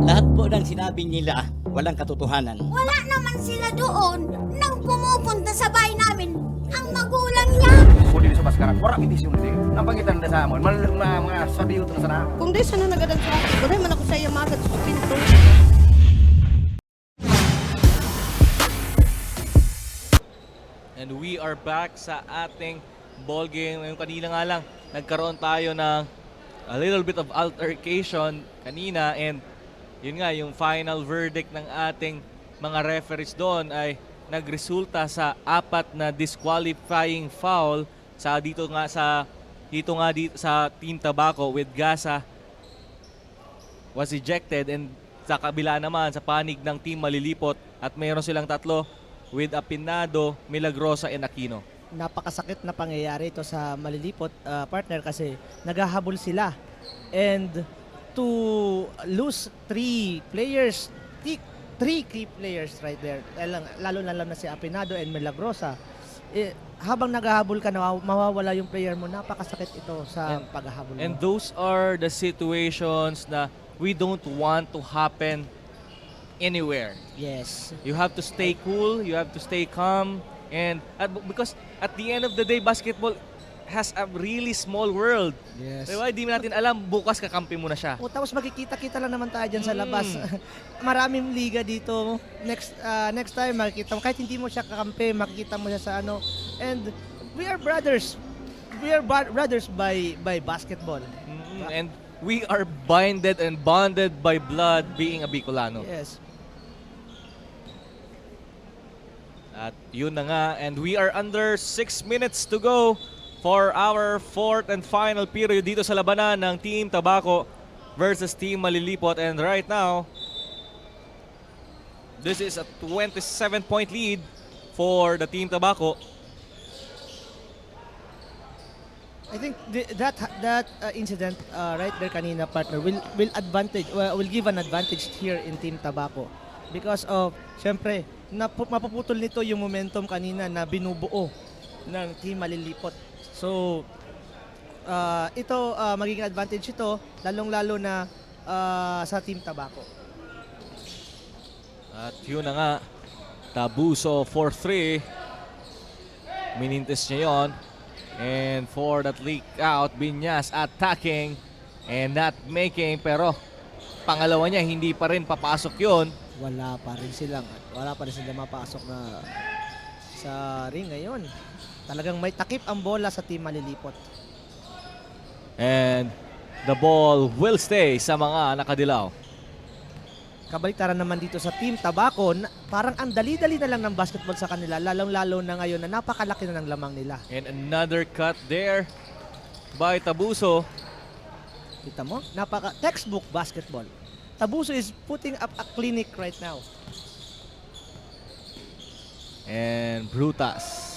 Lahat po ng sinabi nila walang katotohanan. Wala naman sila doon nang pumupunta sa bahay namin ang magulang niya. Kung di sa maskaran, wala kitisyon di. Nang pangitan na sa amon, mga sabiyo na sana. Kung di sana nagadan sa akin, wala man ako sa iya magad sa pinto. And we are back sa ating ball game. Ngayon kanina nga lang, nagkaroon tayo ng a little bit of altercation kanina, and yun nga, yung final verdict ng ating mga referees doon ay nagresulta sa 4 na disqualifying foul dito sa Team Tabaco, with Gasa was ejected, and sa kabila naman sa panig ng Team Malilipot at mayroon silang 3 with Apinado, Milagrosa, and Aquino. Napakasakit na pangyayari ito sa Malilipot, partner, kasi naghahabol sila. And to lose 3 players, 3 key players right there, lalo na si Apinado and Milagrosa, habang naghahabol ka, mawawala yung player mo. Napakasakit ito sa paghahabol mo. And those are the situations na we don't want to happen anywhere. Yes. You have to stay cool, you have to stay calm, and because at the end of the day, basketball has a really small world. Yes. Diba? Hindi natin alam, bukas kakampi mo na siya. O, tapos makikita-kita lang naman tayo dyan sa labas. Maraming liga dito. Next time, makikita mo. Kahit hindi mo siya kakampi, makikita mo siya sa ano. And we are brothers. We are brothers by basketball. And we are binded and bonded by blood being a Bicolano. Yes. At yun na nga. And we are under 6 minutes to go for our 4th and final period dito sa labanan ng Team Tabaco versus Team Malilipot. And right now, this is a 27-point lead for the Team Tabaco. I think that incident right there kanina, partner, will give an advantage here in Team Tabaco because of, syempre, mapuputol nito yung momentum kanina na binubuo ng Team Malilipot. So, ito, magiging advantage ito, lalong-lalo na sa Team Tabaco. At yun na nga, Tabuso for 3. Minintis niya yun. And for that leak out, Binyas attacking and not making, pero pangalawa niya, hindi pa rin papasok yun. Wala pa rin sila mapasok na sa ring ngayon. Talagang may takip ang bola sa Team Malilipot. And the ball will stay sa mga nakadilaw. Kabaliktaran naman dito sa Team Tabaco, parang ang dali-dali na lang ng basketball sa kanila, lalong-lalo na ngayon na napakalaki na ng lamang nila. And another cut there by Tabuso. Kita mo? Textbook basketball. Tabuso is putting up a clinic right now. And Brutas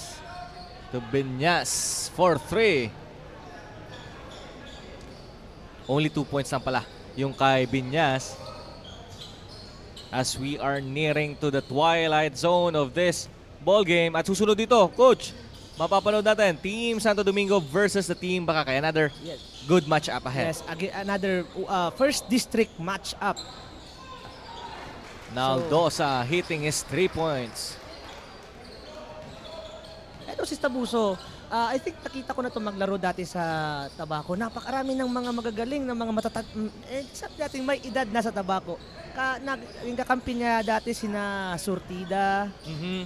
to Binyas for 3. Only 2 points lang pala yung kay Binyas. As we are nearing to the twilight zone of this ball game. At susunod dito, Coach, mapapanood natin Team Santo Domingo versus the Team Bakakay. Another good match up ahead. Yes, another first district match up. Naldosa hitting his 3 points. Ito si Tabuso, I think nakita ko na ito maglaro dati sa Tabaco. Napakarami ng mga magagaling, ng mga sabi natin may edad na sa Tabaco. Yung kakampi niya dati sina Surtida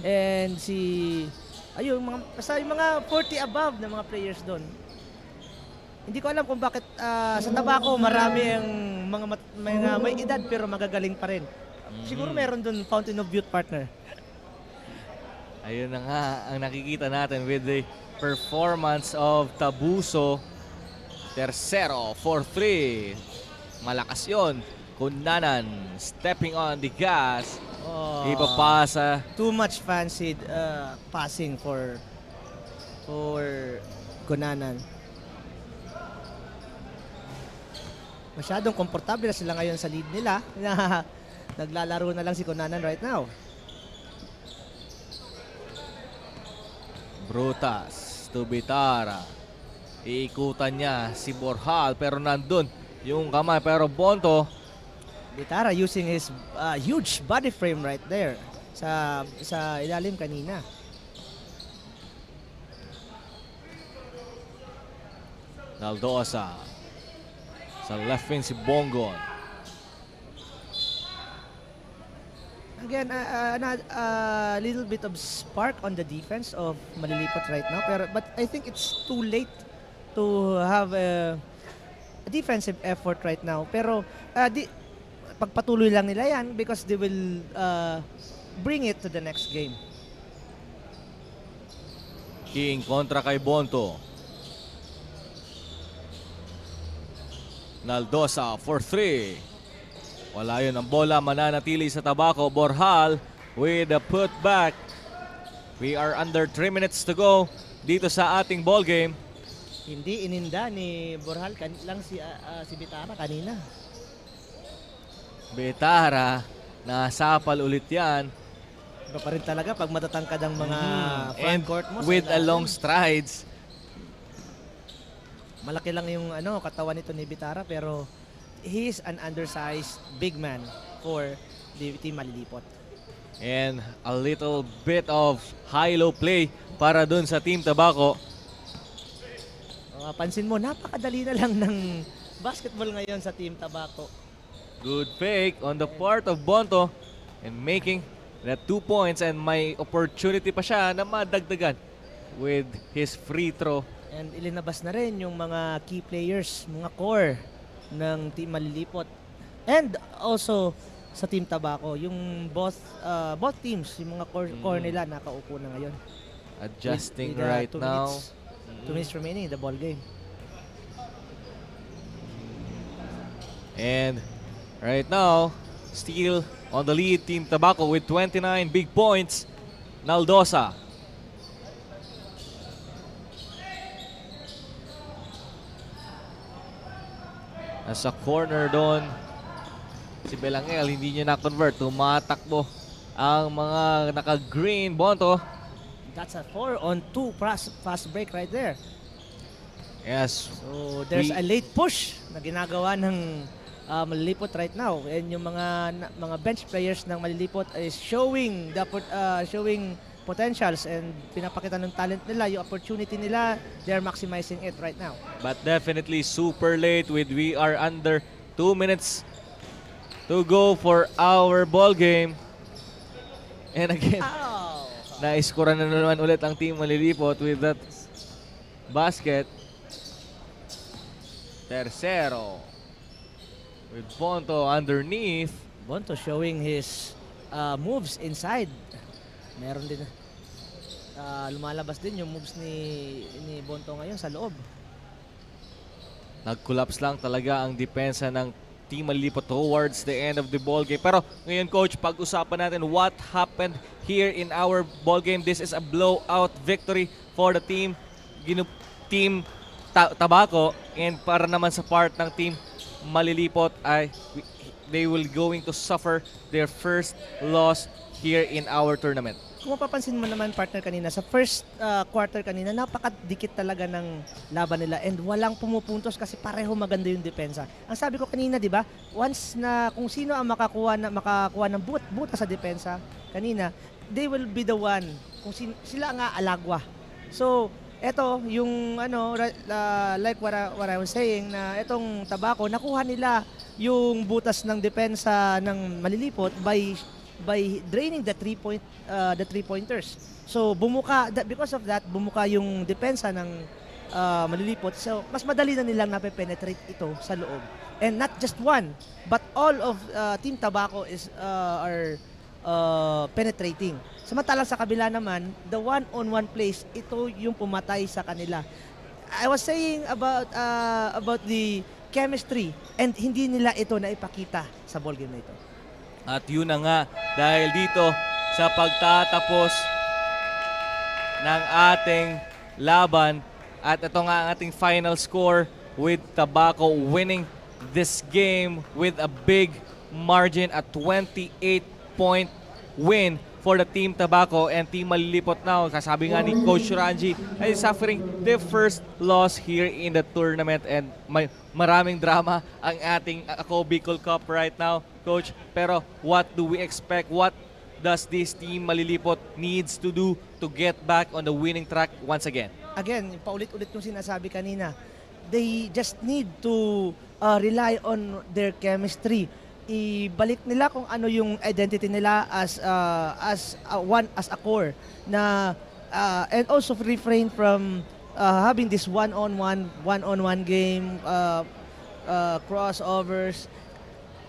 and si Ayun, basta yung mga 40 above na mga players doon. Hindi ko alam kung bakit sa Tabaco marami ang mga may edad pero magagaling pa rin. Siguro meron doon Fountain of Youth, partner. Ayun na nga ang nakikita natin with the performance of Tabuso. Tercero, 4-3. Malakas yun. Kunanan, stepping on the gas. Ipapasa. Too much fancied passing for Kunanan. Masyadong komportable na sila ngayon sa lead nila. Naglalaro na lang si Kunanan right now. Brutas to Bitara. Iikutan niya si Borjal pero nandun yung kamay. Pero Bonto, Bitara using his huge body frame right there sa ilalim kanina. Naldosa. Sa left wing si Bongon. Again, a little bit of spark on the defense of Malilipot right now. But I think it's too late to have a defensive effort right now. Pero pagpatuloy lang nila yan because they will bring it to the next game. King kontra kay Bonto. Naldosa for 3. Wala yun ang bola, mananatili sa Tabaco. Borjal with a putback. We are under 3 minutes to go dito sa ating ball game. Hindi ininda ni Borjal lang si Bitara kanina. Bitara, nasapal ulit yan. Iba pa rin talaga pag matatangkad ang mga front And court mo. with a long strides. Malaki lang yung katawan nito ni Bitara pero he is an undersized big man for the Team Malilipot. And a little bit of high-low play para dun sa Team Tabaco. Pansin mo, napakadali na lang ng basketball ngayon sa Team Tabaco. Good fake on the part of Bonto and making that 2 points and may opportunity pa siya na madagdagan with his free throw. And ilinabas na rin yung mga key players, mga core ng Team Malilipot. And also sa Team Tabaco, yung both teams, yung mga core nila nakaupo na ngayon. Adjusting With right now. 2 minutes remaining in the ball game. And right now, still on the lead, Team Tabaco with 29 big points. Naldosa. Nasa corner doon. Si Belangel, hindi niya na-convert. Tumatakbo ang mga naka-green. Bonto. That's a 4-on-2 fast break right there. Yes. So there's a late push na ginagawa ng Malilipot right now. And yung mga bench players ng Malilipot is showing potentials and pinapakita ng talent nila, yung opportunity nila, they're maximizing it right now. But definitely super late with we are under 2 minutes to go for our ball game. And again, na-iskura na naman ulit ang Team Malilipot with that basket. Tercero with Bonto underneath. Bonto showing his moves inside. Meron din lumalabas din yung moves ni Bonto ngayon sa loob. Nag-collapse lang talaga ang depensa ng Team Malilipot towards the end of the ball game. Pero ngayon, Coach, pag-usapan natin what happened here in our ball game. This is a blowout victory for the Team Tabaco, and para naman sa part ng Team Malilipot ay they will going to suffer their first loss here in our tournament. Kung mapapansin mo naman, partner, kanina sa first quarter kanina, napakadikit talaga ng laban nila and walang pumupuntos kasi pareho maganda yung depensa. Ang sabi ko kanina, di ba, once na kung sino ang makakuha ng buta sa depensa kanina, they will be the one kung sila nga alagwa. So eto yung like what I was saying, na etong Tabaco nakuha nila yung butas ng depensa ng Malilipot by by draining the three-pointers. So because of that, bumuka yung depensa ng Malilipot. So mas madali na nilang nape-penetrate ito sa loob. And not just one, but all of Team Tabaco are penetrating. Samantalang sa kabila naman, the one-on-one plays, ito yung pumatay sa kanila. I was saying about the chemistry, and hindi nila ito naipakita sa ball game na ito. At yun na nga, dahil dito sa pagtatapos ng ating laban, at ito nga ang ating final score with Tabaco winning this game with a big margin, a 28-point win for the Team Tabaco, and Team Malilipot now, kasabi nga ni Coach Ranji, ay suffering their first loss here in the tournament, and may maraming drama ang ating Ako Bicol Cup right now, Coach. Pero what do we expect? What does this Team Malilipot needs to do to get back on the winning track once again? Again, paulit-ulit yung sinasabi kanina, they just need to rely on their chemistry. Ibalik nila kung ano yung identity nila as a core na and also refrain from having this one-on-one game, crossovers.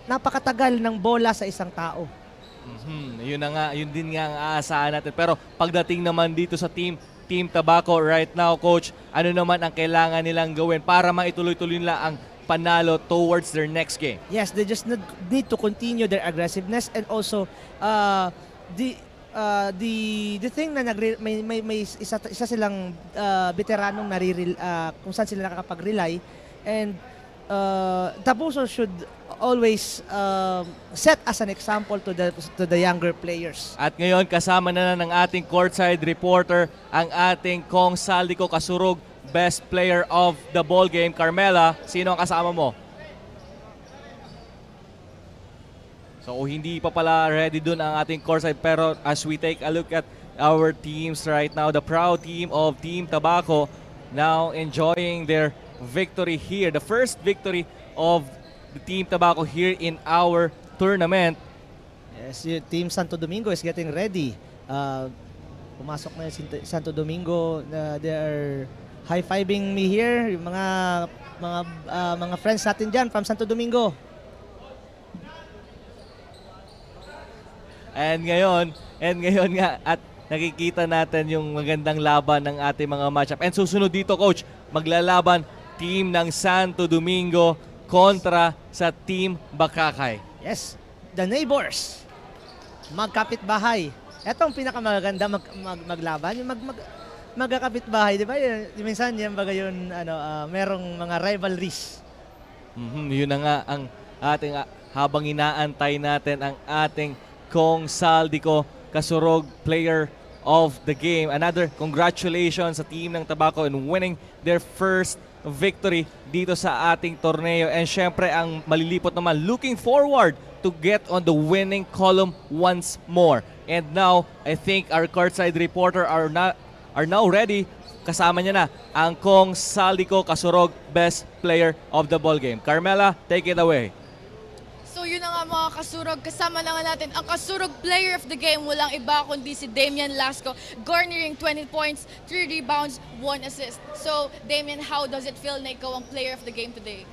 Napakatagal ng bola sa isang tao. Yun na nga, yun din nga ang aasahan natin. Pero pagdating naman dito sa Team Tabaco right now, Coach, ano naman ang kailangan nilang gawin para maituloy-tuloy nila ang panalo towards their next game? Yes, they just need to continue their aggressiveness, and also the thing na may isa silang veteranong kung saan sila nakakapag-rely, and Tabuso should always set as an example to the younger players. At ngayon kasama na ng ating courtside reporter ang ating Kong Saldico Kasurug Best Player of the Ball Game. Carmela, sino ang kasama mo? So hindi pa pala ready dun ang ating courtside, pero as we take a look at our teams right now, the proud team of Team Tabaco now enjoying their victory here, the first victory of the Team Tabaco here in our tournament. Yes, yung Team Santo Domingo is getting ready. Pumasok na yung Santo Domingo. They are high-fiving me here, yung mga friends natin dyan from Santo Domingo. And ngayon nga, at nakikita natin yung magandang laban ng ating mga matchup. And susunod dito, Coach, maglalaban team ng Santo Domingo kontra sa Team Bakakay. Yes, the neighbors, magkapit-bahay. Ito ang pinakamaganda maglaban, yung magkakapit-bahay, di ba? Minsan yan baga yun, merong mga rivalries. Yun na nga ang ating, habang inaantay natin ang ating Kong Saldico Kasurug Player of the Game. Another congratulations sa team ng Tabaco in winning their first victory dito sa ating torneo. And syempre ang Malilipot naman looking forward to get on the winning column once more. And now, I think our courtside reporter are now ready. Kasama niya na ang Kong Saldico Kasurug Best Player of the Ball Game. Carmela, take it away. So yun na nga mga kasurog, kasama na nga natin ang kasurog player of the game, walang iba kundi si Damian Lasco, garnering 20 points, 3 rebounds, 1 assist. So Damian, how does it feel na ikaw ang player of the game today?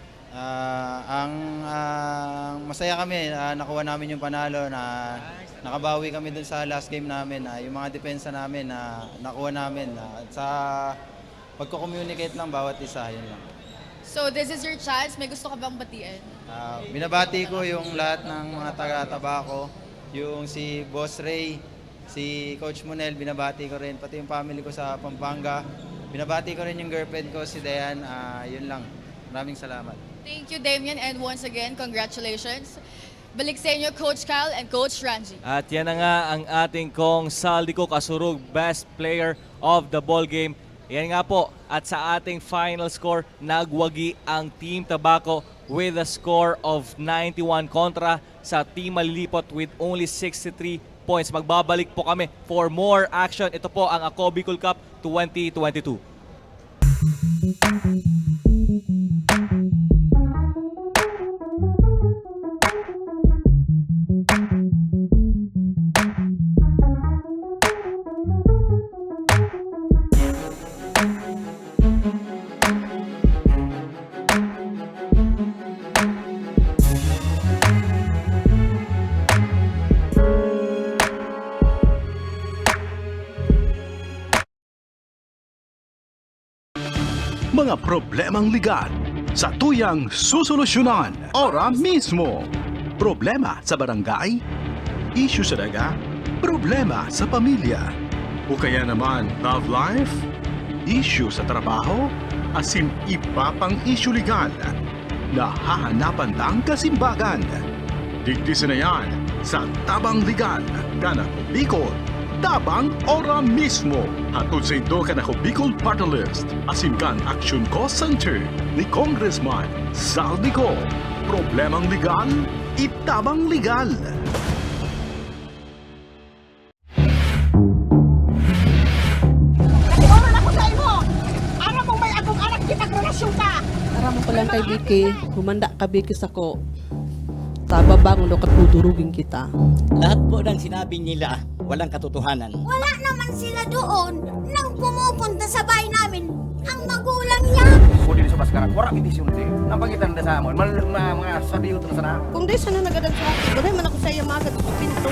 Masaya kami, nakuha namin yung panalo, na nakabawi kami dun sa last game namin, yung mga depensa namin na nakuha namin, sa pagko-communicate lang bawat isa, yun lang. So this is your chance, may gusto ka bang batiin? Binabati ko yung lahat ng mga taga-Tabaco, yung si Boss Ray, si Coach Monel, binabati ko rin, pati yung family ko sa Pampanga. Binabati ko rin yung girlfriend ko, si Dayan. Yun lang. Maraming salamat. Thank you, Damian, and once again, congratulations. Balik sa inyo, Coach Kyle and Coach Ranji. At yan na nga ang ating Kong Saldico Kasurug Best Player of the Ball Game. Yan nga po, at sa ating final score, nagwagi ang Team Tabaco with a score of 91 kontra sa Team Malilipot with only 63 points. Magbabalik po kami for more action. Ito po ang Ako Bicol Cup 2022. Mga problemang legal sa tuyang susolusyonan ora mismo. Problema sa barangay, issue sa daga, problema sa pamilya. O kaya naman love life, issue sa trabaho, asin iba pang issue legal na hahanapan ng kasimbagan. Digdisin na yan sa Tabang Legal, Kanako Bicol, Tabang ora mismo. Hatod sa ito Kanako Bicol Party List, asin kan Action Cost Center ni Congressman Saldico. Problemang legal, itabang legal. Oran ako sa imo. Aram mo may akong anak kita relasyon ka. Aram ko lang kay Vicky, humanda ka Vicky sako. Tababang no katudurugin kita. Lahat po ng sinabi nila, walang katotohanan. Wala naman sila doon nang pumupunta sa bahay namin ang magulang niya. Kung dili sa baskaran, wala kitisyon di. Nang pangitan na sa amon, mga sabiyo to na sana. Kung di sana nagadag sa akin, wala man ako sa iya magad sa pinto.